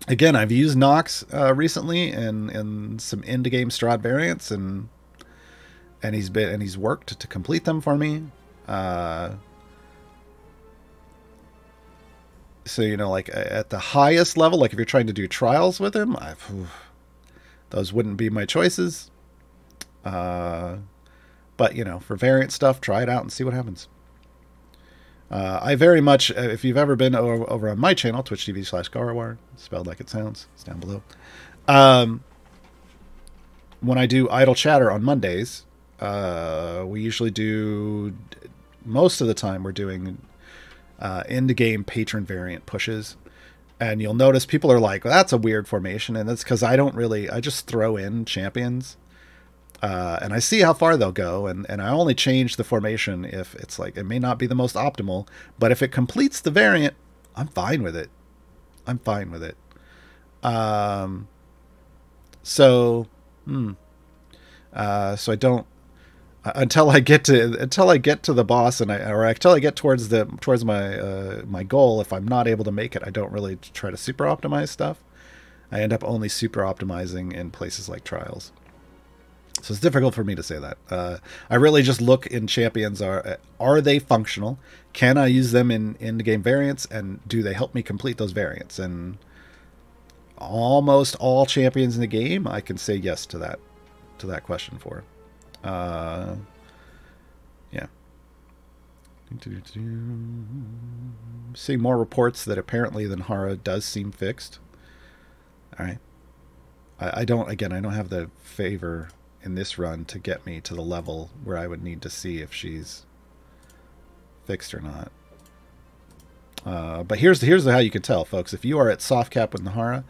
S3: Again, I've used Knox recently in some end game Strahd variants, and he's worked to complete them for me. So, you know, like at the highest level, like if you're trying to do trials with him, those wouldn't be my choices. But, you know, for variant stuff, try it out and see what happens. I very much, if you've ever been over on my channel, twitch.tv/Gaarawarr, spelled like it sounds, it's down below. When I do idle chatter on Mondays, We usually do, most of the time we're doing end game patron variant pushes. And you'll notice people are like, well, that's a weird formation. And that's because I just throw in champions. And I see how far they'll go. And I only change the formation if it's like, it may not be the most optimal. But if it completes the variant, I'm fine with it. So I don't, until I get to the boss until I get towards my goal. If I'm not able to make it, I don't really try to super optimize stuff. I end up only super optimizing in places like trials. So it's difficult for me to say that. I really just look in champions. Are they functional? Can I use them in end game variants? And do they help me complete those variants? And almost all champions in the game, I can say yes to that question for. Yeah. Seeing more reports that apparently the Nahara does seem fixed. All right. I don't have the favor in this run to get me to the level where I would need to see if she's fixed or not. But here's how you can tell, folks. If you are at soft cap with Nahara,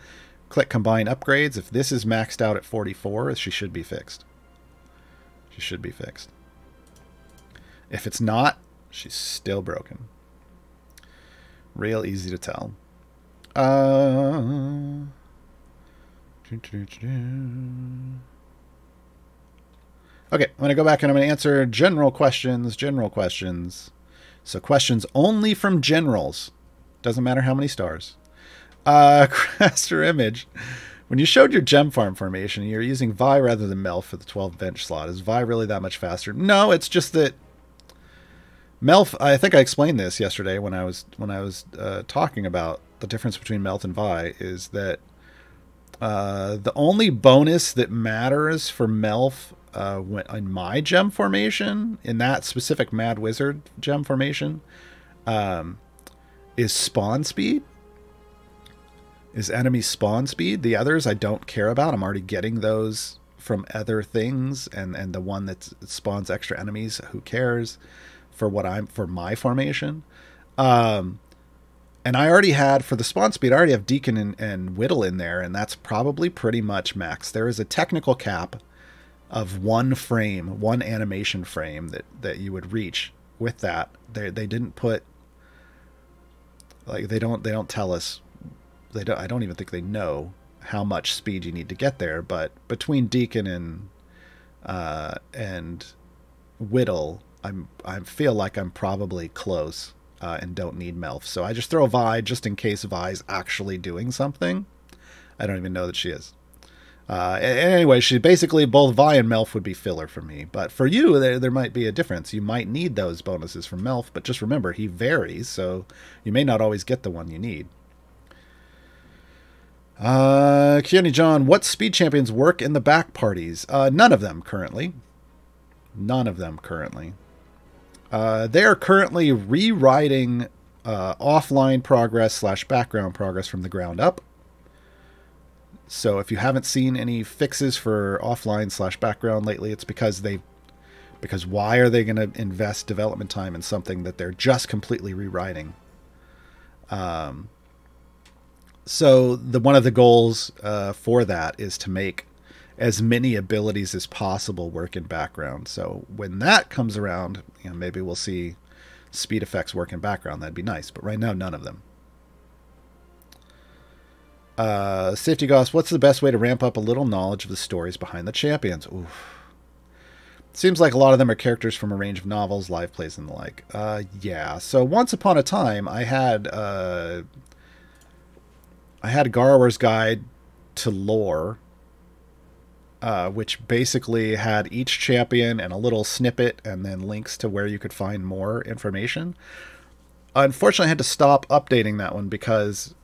S3: click combine upgrades. If this is maxed out at 44, she should be fixed. She should be fixed. If it's not, she's still broken. Real easy to tell. Okay, I'm going to go back and I'm going to answer general questions. So questions only from generals. Doesn't matter how many stars. Craster Image. When you showed your gem farm formation, you're using Vi rather than Melf for the 12 bench slot. Is Vi really that much faster? No, it's just that Melf, I think I explained this yesterday when I was talking about the difference between Melf and Vi, is that the only bonus that matters for Melf in my gem formation, in that specific Mad Wizard gem formation, is spawn speed. Is enemy spawn speed. The others I don't care about. I'm already getting those from other things, and the one that spawns extra enemies, who cares for my formation. And I already had, for the spawn speed, I already have Deacon and Whittle in there, and that's probably pretty much max. There is a technical cap of one animation frame that you would reach with that. They didn't put, like, they don't tell us. I don't even think they know how much speed you need to get there. But between Deacon and Whittle, I feel like I'm probably close and don't need Melf. So I just throw Vi just in case Vi's actually doing something. I don't even know that she is. Anyway, she basically, both Vi and Melf would be filler for me. But for you, there might be a difference. You might need those bonuses from Melf, but just remember, he varies, so you may not always get the one you need. Keone John, what speed champions work in the back parties? None of them currently. They are currently rewriting offline progress / background progress from the ground up. So if you haven't seen any fixes for offline / background lately, it's because why are they going to invest development time in something that they're just completely rewriting? So one of the goals for that is to make as many abilities as possible work in background. So when that comes around, maybe we'll see speed effects work in background. That'd be nice. But right now, none of them. Safety Goss, what's the best way to ramp up a little knowledge of the stories behind the champions? Oof. Seems like a lot of them are characters from a range of novels, live plays, and the like. Yeah. So once upon a time, I had Gaarawarr's Guide to Lore, which basically had each champion and a little snippet and then links to where you could find more information. Unfortunately, I had to stop updating that one because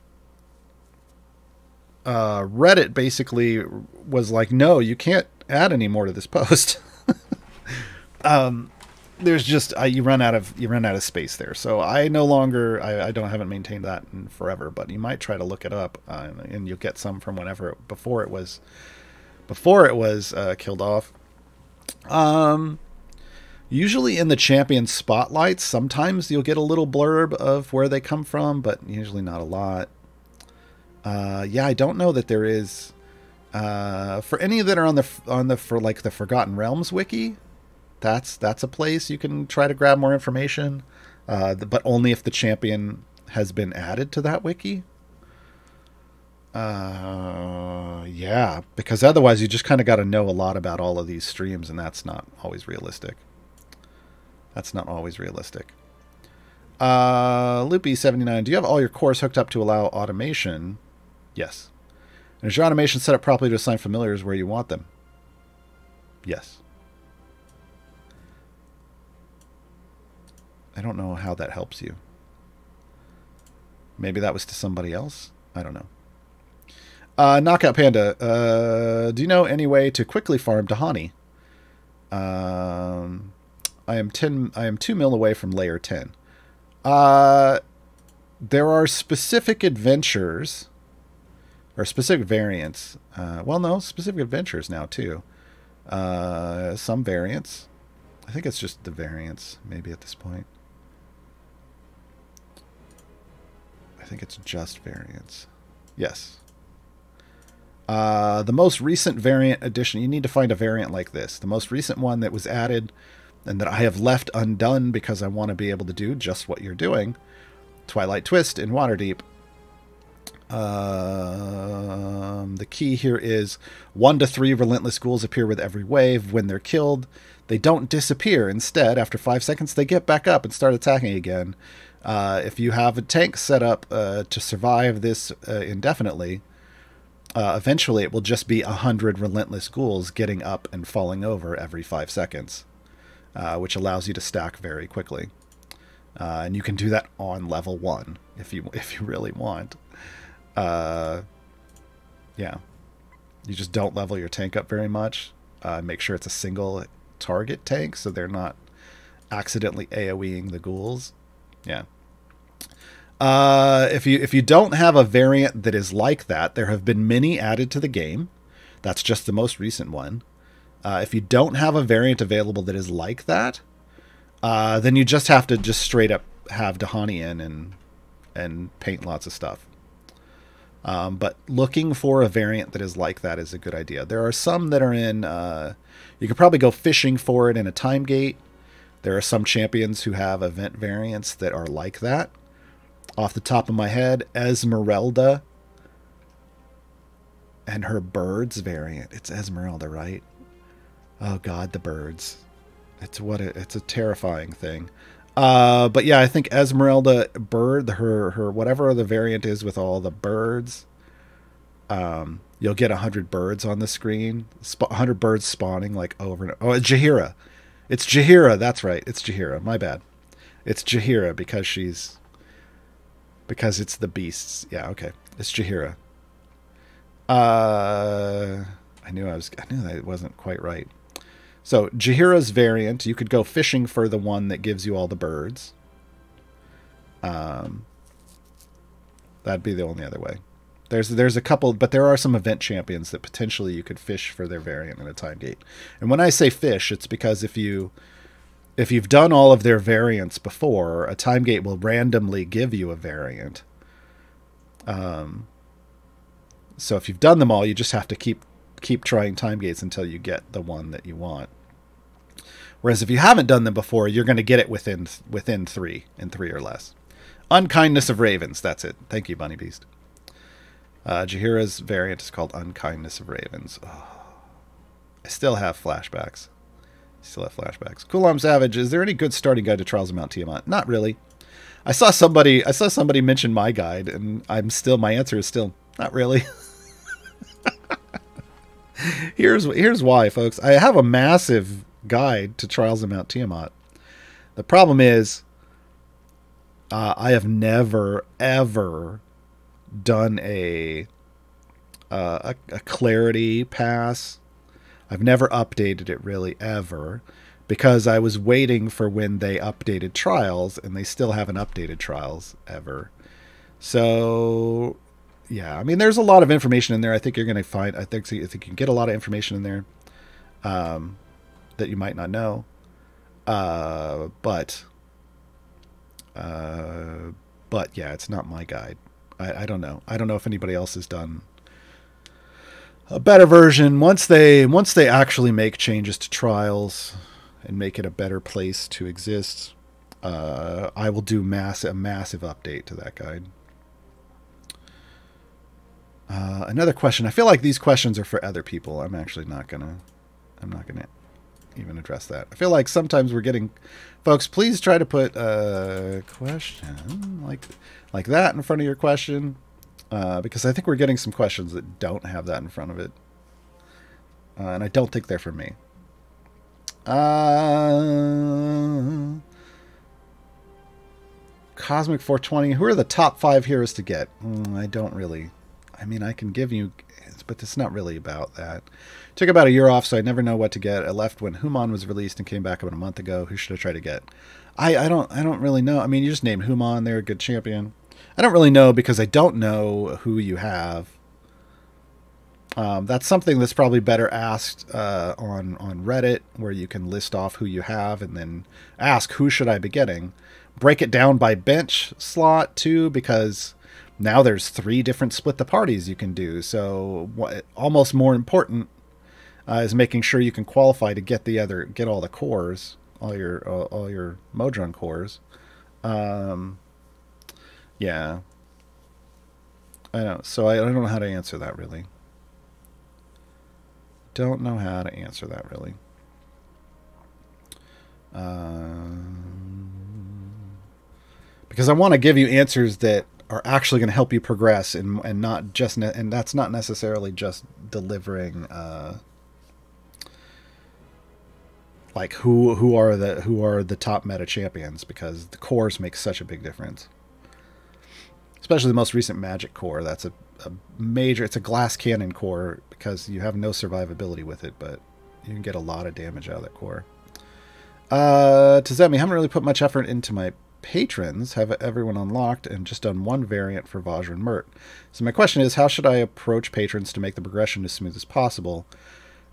S3: Reddit basically was like, no, you can't add any more to this post. There's just you run out of space there. So I haven't maintained that in forever, but you might try to look it up, and you'll get some from before it was killed off. Usually in the champion spotlights, sometimes you'll get a little blurb of where they come from, but usually not a lot. Yeah, I don't know that there is. For any that are for like the Forgotten Realms wiki, that's a place you can try to grab more information, but only if the champion has been added to that wiki. Yeah, because otherwise you just kind of got to know a lot about all of these streams, and that's not always realistic. Loopy79, do you have all your cores hooked up to allow automation? Yes. And is your automation set up properly to assign familiars where you want them? Yes. I don't know how that helps you. Maybe that was to somebody else? I don't know. Knockout Panda, do you know any way to quickly farm Dahani? I am 2 mil away from layer 10. There are specific adventures or specific variants. Well, no, specific adventures now too. Some variants. I think it's just the variants, maybe at this point. I think it's just variants. Yes. The most recent variant edition, you need to find a variant like this. The most recent one that was added and that I have left undone because I want to be able to do just what you're doing. Twilight Twist in Waterdeep. The key here is 1 to 3 relentless ghouls appear with every wave. When they're killed, they don't disappear. Instead, after 5 seconds, they get back up and start attacking again. If you have a tank set up to survive this indefinitely, eventually it will just be 100 relentless ghouls getting up and falling over every 5 seconds, which allows you to stack very quickly. And you can do that on level 1 if you really want. Yeah, you just don't level your tank up very much. Make sure it's a single target tank so they're not accidentally AoEing the ghouls. Yeah. If you don't have a variant that is like that, there have been many added to the game. That's just the most recent one. If you don't have a variant available that is like that, then you just have to just straight up have Dahani in and paint lots of stuff. But looking for a variant that is like that is a good idea. There are some that are in... you could probably go fishing for it in a time gate. There are some champions who have event variants that are like that. Off the top of my head, Esmeralda and her birds variant. It's Esmeralda, right? Oh God, the birds. It's a terrifying thing. But yeah, I think Esmeralda bird, her whatever the variant is with all the birds. You'll get 100 birds on the screen. 100 birds spawning like over and over. Oh, it's Jaheira. It's Jaheira. That's right. It's Jaheira. My bad. It's Jaheira because it's the beasts. Yeah, okay. It's Jaheira. I knew that it wasn't quite right. So Jaheira's variant, you could go fishing for the one that gives you all the birds. That'd be the only other way. There's a couple, but there are some event champions that potentially you could fish for their variant in a time gate. And when I say fish, it's because if you've done all of their variants before, a time gate will randomly give you a variant. So if you've done them all, you just have to keep trying time gates until you get the one that you want. Whereas if you haven't done them before, you're going to get it within 3 or less. Unkindness of Ravens. That's it. Thank you, Bunny Beast. Jaheira's variant is called Unkindness of Ravens. Oh, I still have flashbacks. Cool Savage, is there any good starting guide to Trials of Mount Tiamat? Not really. I saw somebody mention my guide, and my answer is still not really. Here's why, folks. I have a massive guide to Trials of Mount Tiamat. The problem is, I have never ever done a clarity pass. I've never updated it really ever, because I was waiting for when they updated Trials, and they still haven't updated Trials ever. So yeah, I mean, there's a lot of information in there. I think you're going to find. I think you can get a lot of information in there. that you might not know. But yeah, it's not my guide. I don't know. I don't know if anybody else has done a better version. Once they actually make changes to trials and make it a better place to exist, I will do a massive update to that guide. Another question. I feel like these questions are for other people. I'm not gonna even address that. I feel like sometimes we're getting, folks, please try to put a question like that in front of your question, because I think we're getting some questions that don't have that in front of it, and I don't think they're for me. Cosmic 420. Who are the top 5 heroes to get? I don't really. I mean, I can give you, but it's not really about that. Took about a year off, so I never know what to get. I left when Human was released and came back about a month ago. Who should I try to get? I don't really know. I mean, you just named Human. They're a good champion. I don't really know because I don't know who you have. That's something that's probably better asked on Reddit, where you can list off who you have and then ask who should I be getting. Break it down by bench slot too, because now there's 3 different split the parties you can do. So almost more important is making sure you can qualify to get all the cores, all your Modron cores. Yeah. I know. So I don't know how to answer that really. Don't know how to answer that really. Because I want to give you answers that are actually going to help you progress, and not just and that's not necessarily just delivering like who are the top meta champions, because the cores make such a big difference, especially the most recent Magic core. That's a major. It's a glass cannon core because you have no survivability with it, but you can get a lot of damage out of that core. Tazemi, haven't really put much effort into my patrons, have everyone unlocked, and just done one variant for Vajra and Mert. So my question is, how should I approach patrons to make the progression as smooth as possible?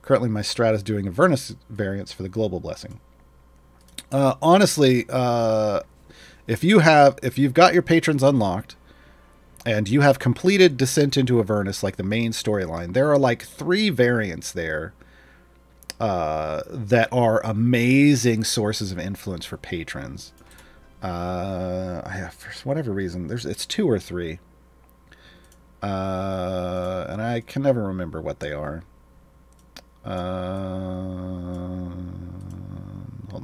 S3: Currently my strat is doing Avernus variants for the global blessing. Honestly, if you've got your patrons unlocked and you have completed Descent into Avernus, like the main storyline, there are like 3 variants there that are amazing sources of influence for patrons. For whatever reason, it's 2 or 3, and I can never remember what they are. Hold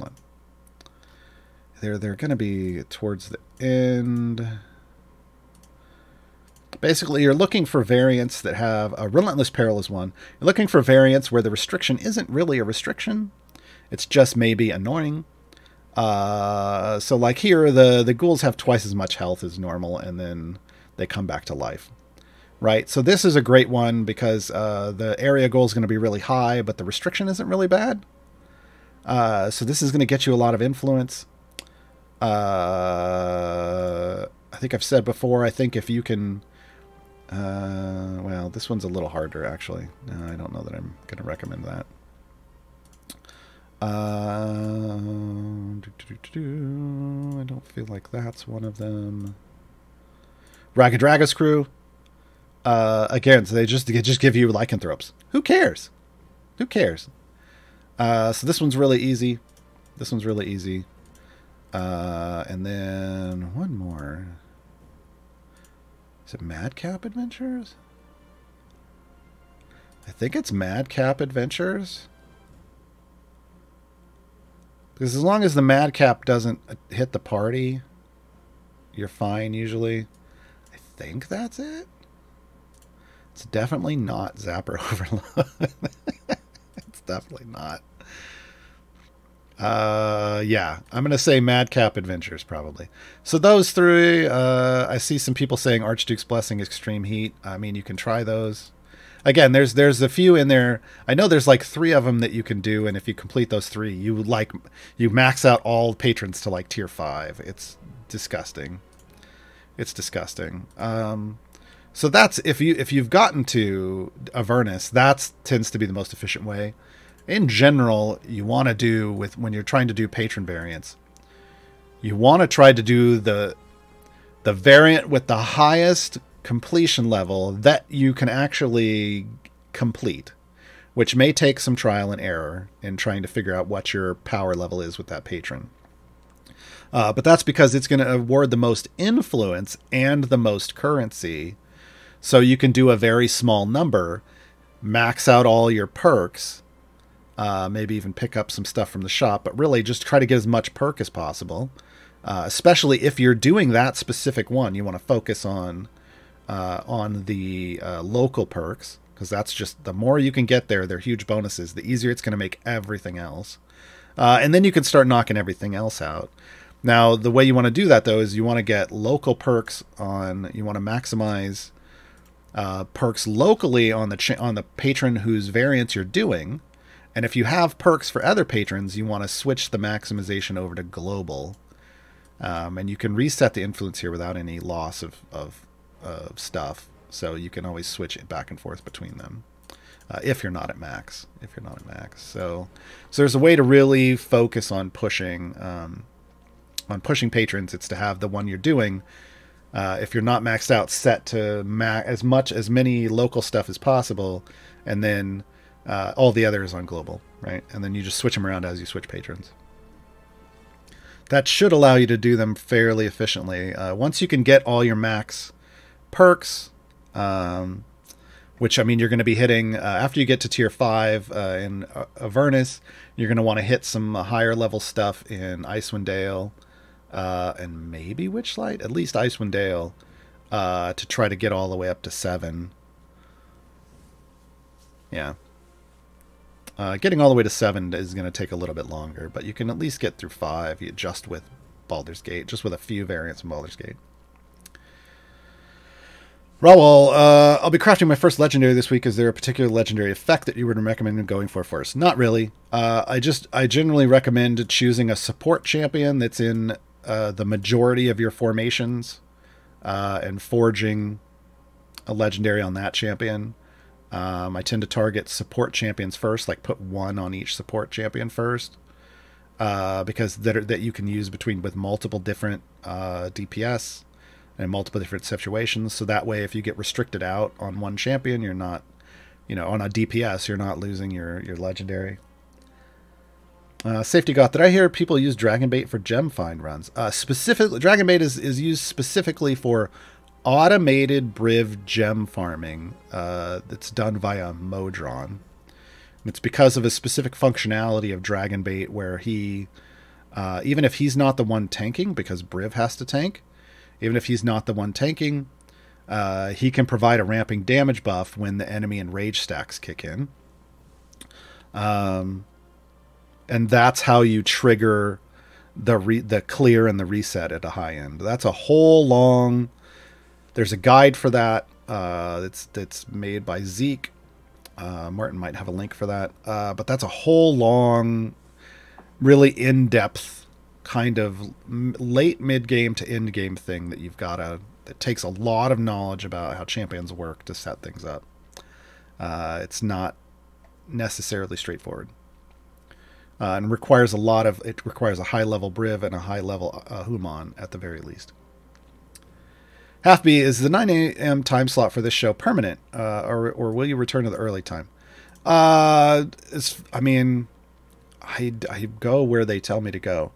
S3: on. They're going to be towards the end. Basically, you're looking for variants that have a Relentless Peril is one. You're looking for variants where the restriction isn't really a restriction. It's just maybe annoying. So like here, the ghouls have twice as much health as normal, and then they come back to life. Right? So this is a great one because the area goal is going to be really high, but the restriction isn't really bad. So this is going to get you a lot of influence. I think I've said before, I think if you can... well, this one's a little harder, actually. No, I don't know that I'm going to recommend that. I don't feel like that's one of them. Ragadraga's crew. Again, so they just give you lycanthropes. Who cares? Who cares? So this one's really easy. And then one more. Is it Madcap Adventures? I think it's Madcap Adventures. Because as long as the Madcap doesn't hit the party, you're fine usually. I think that's it. It's definitely not Zapper Overload. It's definitely not. Yeah, I'm going to say Madcap Adventures probably. So those 3, I see some people saying Archduke's Blessing, Extreme Heat. I mean, you can try those. Again, there's a few in there. I know there's like 3 of them that you can do, and if you complete those 3, you max out all patrons to like tier 5. It's disgusting. It's disgusting. So that's if you've gotten to Avernus, that tends to be the most efficient way. in general, you want to do when you're trying to do patron variants, you want to try to do the variant with the highest completion level that you can actually complete, which may take some trial and error in trying to figure out what your power level is with that patron. But that's because it's going to award the most influence and the most currency. So you can do a very small number, max out all your perks, maybe even pick up some stuff from the shop, but really just try to get as much perk as possible. Especially if you're doing that specific one, you want to focus on the local perks, because that's just, the more you can get there, they're huge bonuses. The easier it's going to make everything else. And then you can start knocking everything else out. Now, the way you want to do that, though, is you want to get local perks on, you want to maximize perks locally on the patron whose variants you're doing. And if you have perks for other patrons, you want to switch the maximization over to global. And you can reset the influence here without any loss of stuff. So you can always switch it back and forth between them if you're not at max. So there's a way to really focus on pushing patrons. It's to have the one you're doing, if you're not maxed out, set to as many local stuff as possible, and then all the others on global, right? And then you just switch them around as you switch patrons. That should allow you to do them fairly efficiently. Once you can get all your max perks, which, I mean, you're going to be hitting, after you get to tier 5 in Avernus, you're going to want to hit some higher level stuff in Icewind Dale, and maybe Witchlight, at least Icewind Dale, to try to get all the way up to 7. Yeah. Getting all the way to 7 is going to take a little bit longer, but you can at least get through 5 just with Baldur's Gate, just with a few variants in Baldur's Gate. Raul, I'll be crafting my first legendary this week. Is there a particular legendary effect that you would recommend going for first? Not really. I generally recommend choosing a support champion that's in the majority of your formations, and forging a legendary on that champion. I tend to target support champions first, like put one on each support champion first, because that you can use with multiple different DPS and multiple different situations. So that way, if you get restricted out on one champion, you're not, on a DPS, you're not losing your legendary. Safety Goth, did I hear people use Dragon Bait for gem find runs? Specifically, Dragon Bait is used specifically for automated Briv gem farming that's done via Modron. And it's because of a specific functionality of Dragon Bait where he, even if he's not the one tanking, because Briv has to tank, even if he's not the one tanking, he can provide a ramping damage buff when the enemy and rage stacks kick in. And that's how you trigger the clear and the reset at a high end. That's a whole long... There's a guide for that that's made by Zeke. Martin might have a link for that. But that's a whole long, really in-depth kind of late mid-game to end-game thing that that takes a lot of knowledge about how champions work to set things up. It's not necessarily straightforward. And requires it requires a high-level Briv and a high-level Human at the very least. Halfby, is the 9 a.m. time slot for this show permanent, or will you return to the early time? I go where they tell me to go.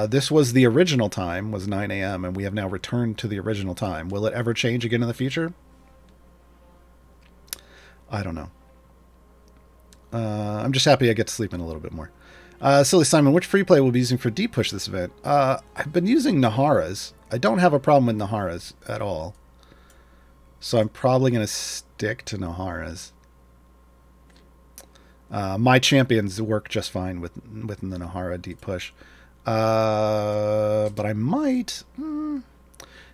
S3: This was the original time, was 9 a.m., and we have now returned to the original time. Will it ever change again in the future? I don't know. I'm just happy I get to sleep in a little bit more. Silly Simon, which free play will be using for deep push this event? I've been using Nahara's. I don't have a problem with Nahara's at all. So I'm probably going to stick to Nahara's. My champions work just fine with the Nahara deep push. But I might... now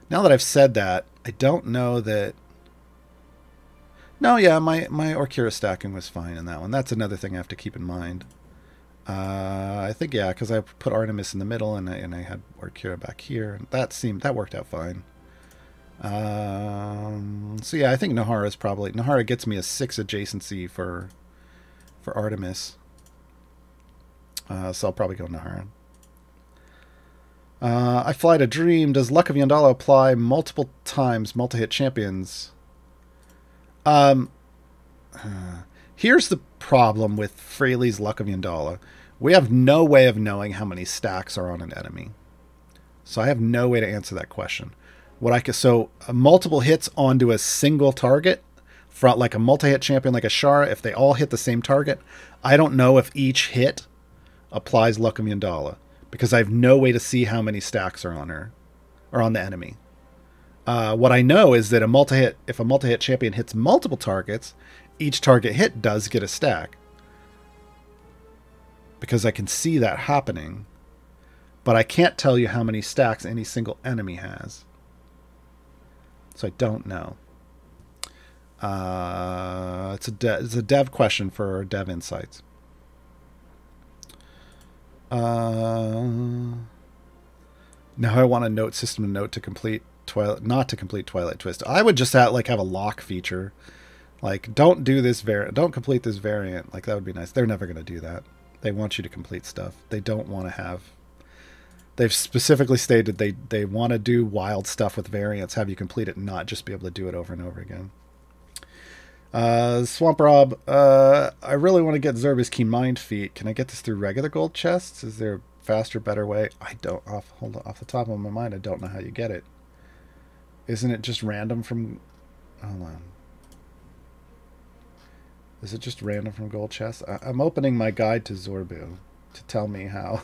S3: that I've said that, I don't know that... No, yeah, my Orkira stacking was fine in that one. That's another thing I have to keep in mind. I think, yeah, because I put Artemis in the middle and I had Orkira back here. That worked out fine. So yeah, I think Nahara gets me a 6 adjacency for for Artemis. So I'll probably go Nahara. I Fly to Dream. Does Luck of Yandala apply multiple times, multi-hit champions? Here's the problem with Fraley's Luck of Yandala. We have no way of knowing how many stacks are on an enemy. So I have no way to answer that question. Multiple hits onto a single target, from like a multi-hit champion like a Shara, if they all hit the same target, I don't know if each hit applies Luck of Yandala, because I have no way to see how many stacks are on her, or on the enemy. What I know is that if a multi-hit champion hits multiple targets, each target hit does get a stack. Because I can see that happening. But I can't tell you how many stacks any single enemy has. So I don't know. It's a dev question for Dev Insights. Now I want a note system to note to complete not to complete Twilight Twist. I would just have a lock feature. Like, don't do this don't complete this variant. Like, that would be nice. They're never going to do that. They want you to complete stuff. They don't want to have... They've specifically stated they want to do wild stuff with variants, have you complete it and not just be able to do it over and over again. Swamp Rob, I really want to get Zerba's Keen Mind feat. Can I get this through regular gold chests? Is there a faster, better way? I don't, off the top of my mind, I don't know how you get it. Isn't it just random from... Hold on. Is it just random from gold chests? I'm opening my guide to Zorbu to tell me how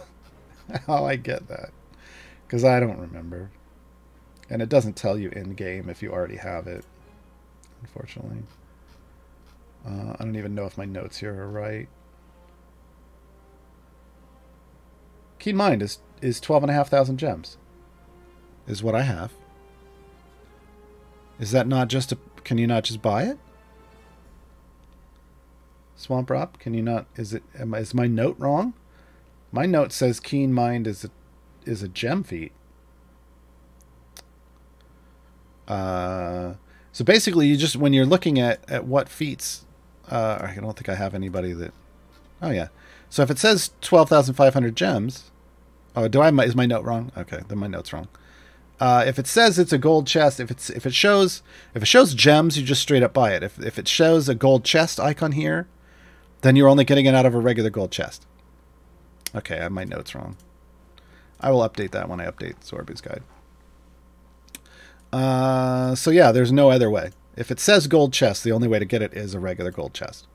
S3: I get that, because I don't remember, and it doesn't tell you in game if you already have it, unfortunately. I don't even know if my notes here are right. Keen Mind is 12,500 gems is what I have. Is that not just a... Can you not just buy it? Swamp Rob, can you not... Is my note wrong? My note says Keen Mind is a gem feat. So basically, you just, when you're looking at what feats, I don't think I have anybody that... Oh yeah. So if it says 12,500 gems, oh, is my note wrong? Okay, then my note's wrong. If it says it's a gold chest, if it shows gems, you just straight up buy it. If it shows a gold chest icon here, then you're only getting it out of a regular gold chest. Okay, I have my notes wrong. I will update that when I update Zorbu's guide. So yeah, there's no other way. If it says gold chest, the only way to get it is a regular gold chest.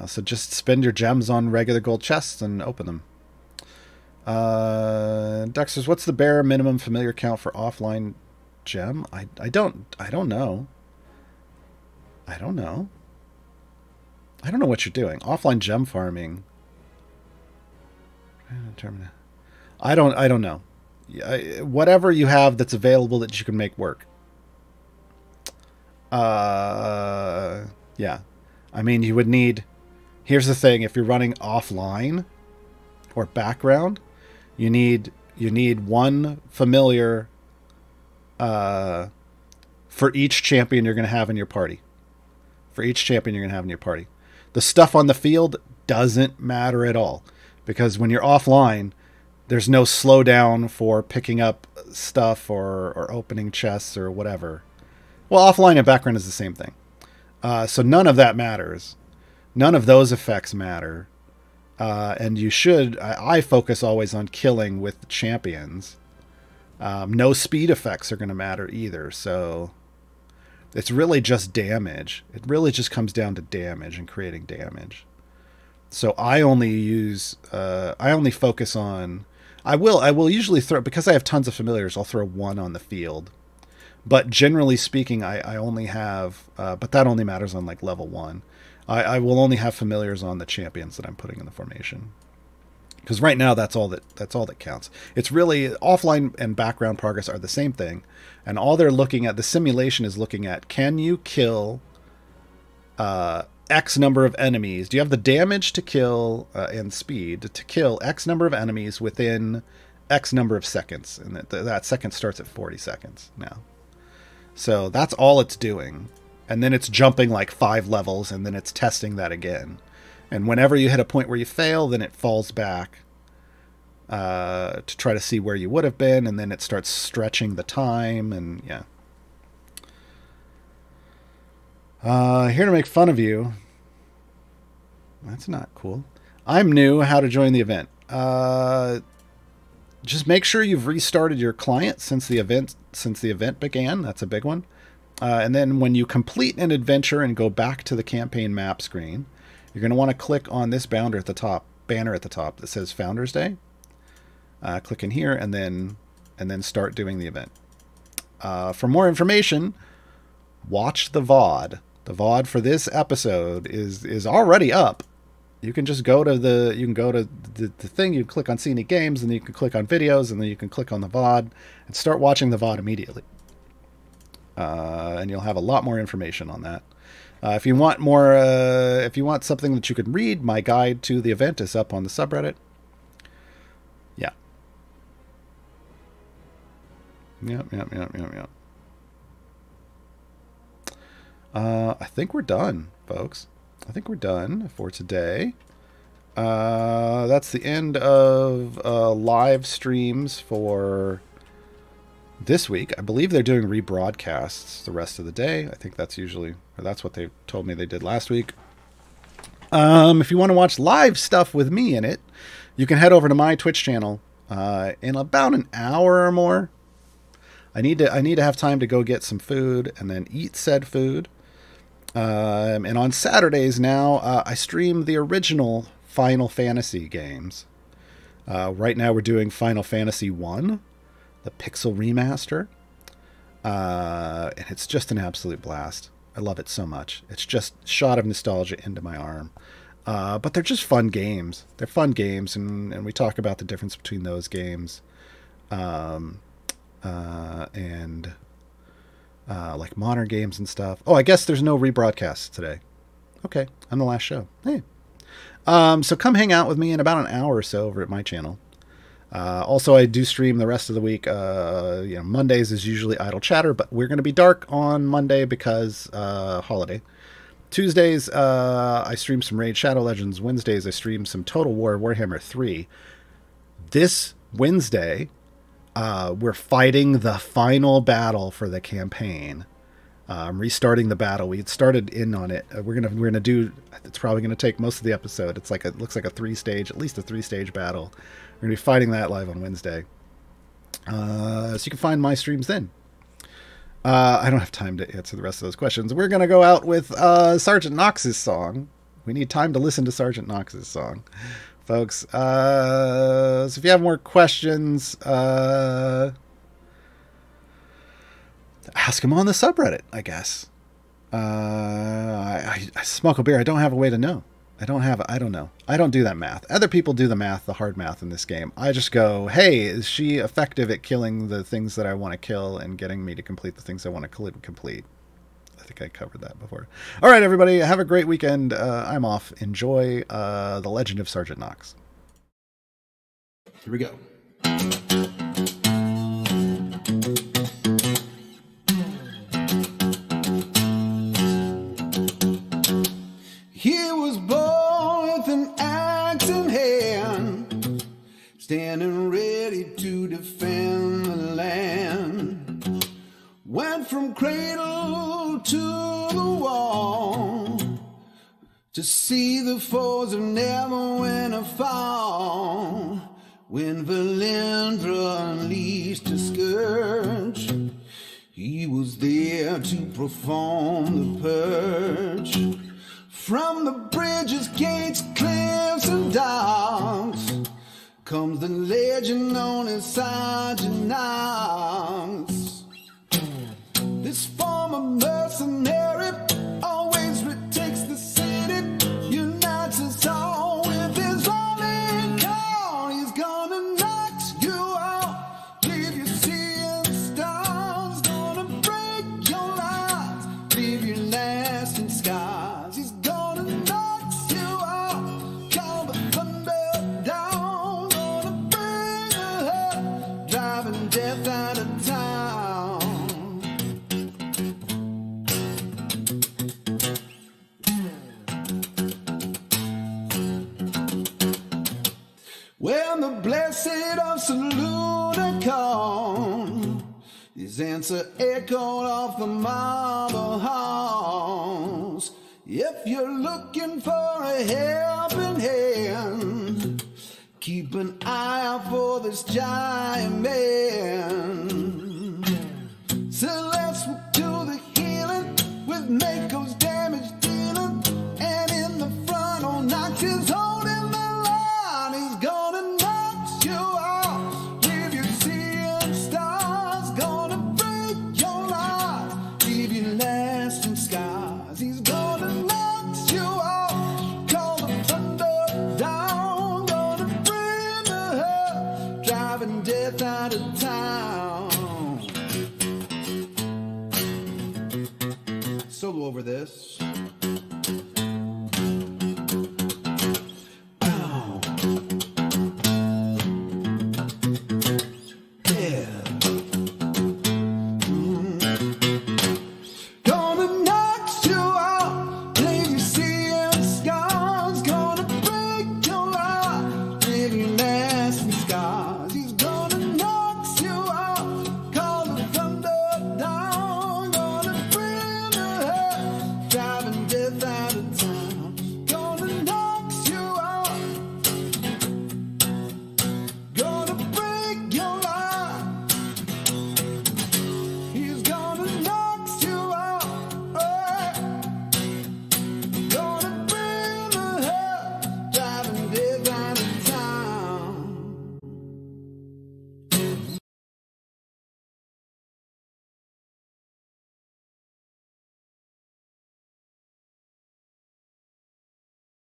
S3: So just spend your gems on regular gold chests and open them. Dexter's, what's the bare minimum familiar count for offline gem? I don't know. I don't know. I don't know what you're doing. Offline gem farming. I don't know. Whatever you have that's available that you can make work. Yeah. I mean, you would need... Here's the thing. If you're running offline or background, you need one familiar for each champion you're going to have in your party. For each champion you're going to have in your party. The stuff on the field doesn't matter at all, because when you're offline, there's no slowdown for picking up stuff or opening chests or whatever. Well, offline and background is the same thing. So none of that matters. None of those effects matter. And you should... I focus always on killing with champions. No speed effects are going to matter either, so... It's really just damage. It really just comes down to damage and creating damage. So I only use... I only focus on... I will usually throw... Because I have tons of familiars, I'll throw one on the field. But generally speaking, I only have... but that only matters on like level 1. I will only have familiars on the champions that I'm putting in the formation. Because right now, that's all that counts. It's really... Offline and background progress are the same thing. And all they're looking at... The simulation is looking at... Can you kill X number of enemies? Do you have the damage to kill and speed to kill X number of enemies within X number of seconds? And that second starts at 40 seconds now. So that's all it's doing. And then it's jumping like 5 levels, and then it's testing that again. And whenever you hit a point where you fail, then it falls back to try to see where you would have been, and then it starts stretching the time, and yeah. Here to make fun of you. That's not cool. I'm new. How to join the event. Just make sure you've restarted your client since the event began. That's a big one. And then when you complete an adventure and go back to the campaign map screen, you're going to want to click on this banner at the top that says Founders Day. Click in here and then start doing the event. For more information, watch the VOD. The VOD for this episode is already up. You can just go to the thing, you click on Scenic Games, and then you can click on videos, and then you can click on the VOD and start watching the VOD immediately. And you'll have a lot more information on that. If you want more, if you want something that you can read, my guide to the event is up on the subreddit. Yeah. Yep. I think we're done, folks. I think we're done for today. That's the end of live streams for this week. I believe they're doing rebroadcasts the rest of the day. I think that's what they told me they did last week. If you want to watch live stuff with me in it, you can head over to my Twitch channel in about an hour or more. I need to have time to go get some food and then eat said food. And on Saturdays now, I stream the original Final Fantasy games. Right now we're doing Final Fantasy 1, the Pixel Remaster. And it's just an absolute blast. I love it so much. It's just a shot of nostalgia into my arm. But they're just fun games. They're fun games, and we talk about the difference between those games. And like modern games and stuff. Oh, I guess there's no rebroadcasts today. Okay, I'm the last show. Hey. So come hang out with me in about an hour or so over at my channel. Also, I do stream the rest of the week. Mondays is usually Idle Chatter, but we're going to be dark on Monday because holiday. Tuesdays, I stream some Raid Shadow Legends. Wednesdays, I stream some Total War Warhammer 3. This Wednesday, we're fighting the final battle for the campaign. I'm restarting the battle. We had started in on it. We're gonna do. It's probably gonna take most of the episode. It looks like at least a 3-stage battle. We're gonna be fighting that live on Wednesday. So you can find my streams then. I don't have time to answer the rest of those questions. We're gonna go out with Sergeant Knox's song. We need time to listen to Sergeant Knox's song, folks. So if you have more questions, ask them on the subreddit, I guess. I smoke a beer. I don't have a way to know. I don't know. I don't do that math. Other people do the math, the hard math in this game. I just go, hey, is she effective at killing the things that I want to kill and getting me to complete the things I want to complete? I think I covered that before. All right, everybody, have a great weekend. I'm off. Enjoy The Legend of Sergeant Knox.
S1: Here we go. He was born with an axe in hand, standing ready to defend the land. Went from cradle to the wall to see the foes of never win or fall. When Valendra unleashed a scourge, he was there to perform the purge. From the bridges, gates, cliffs, and docks comes the legend known as Sergeant Knox. This former mercenary always retakes the city, unites us all with his only call. He's gonna knock you out, leave you seeing stars, gonna break your lies, leave you lasting scars. He's gonna knock you out, call the thunder down, gonna bring the hurt, driving death out of town. His answer echoed off the marble halls. If you're looking for a helping hand, keep an eye out for this giant man. Celeste will do the healing with Mako's damage dealing, and in the front old Knox is holding the line. He's gonna knock you out, leave you seeing stars, gonna break your life, leave you lasting scars. He's gonna knock you out, call the thunder down, gonna bring the hell, driving death out of town. Solo over this.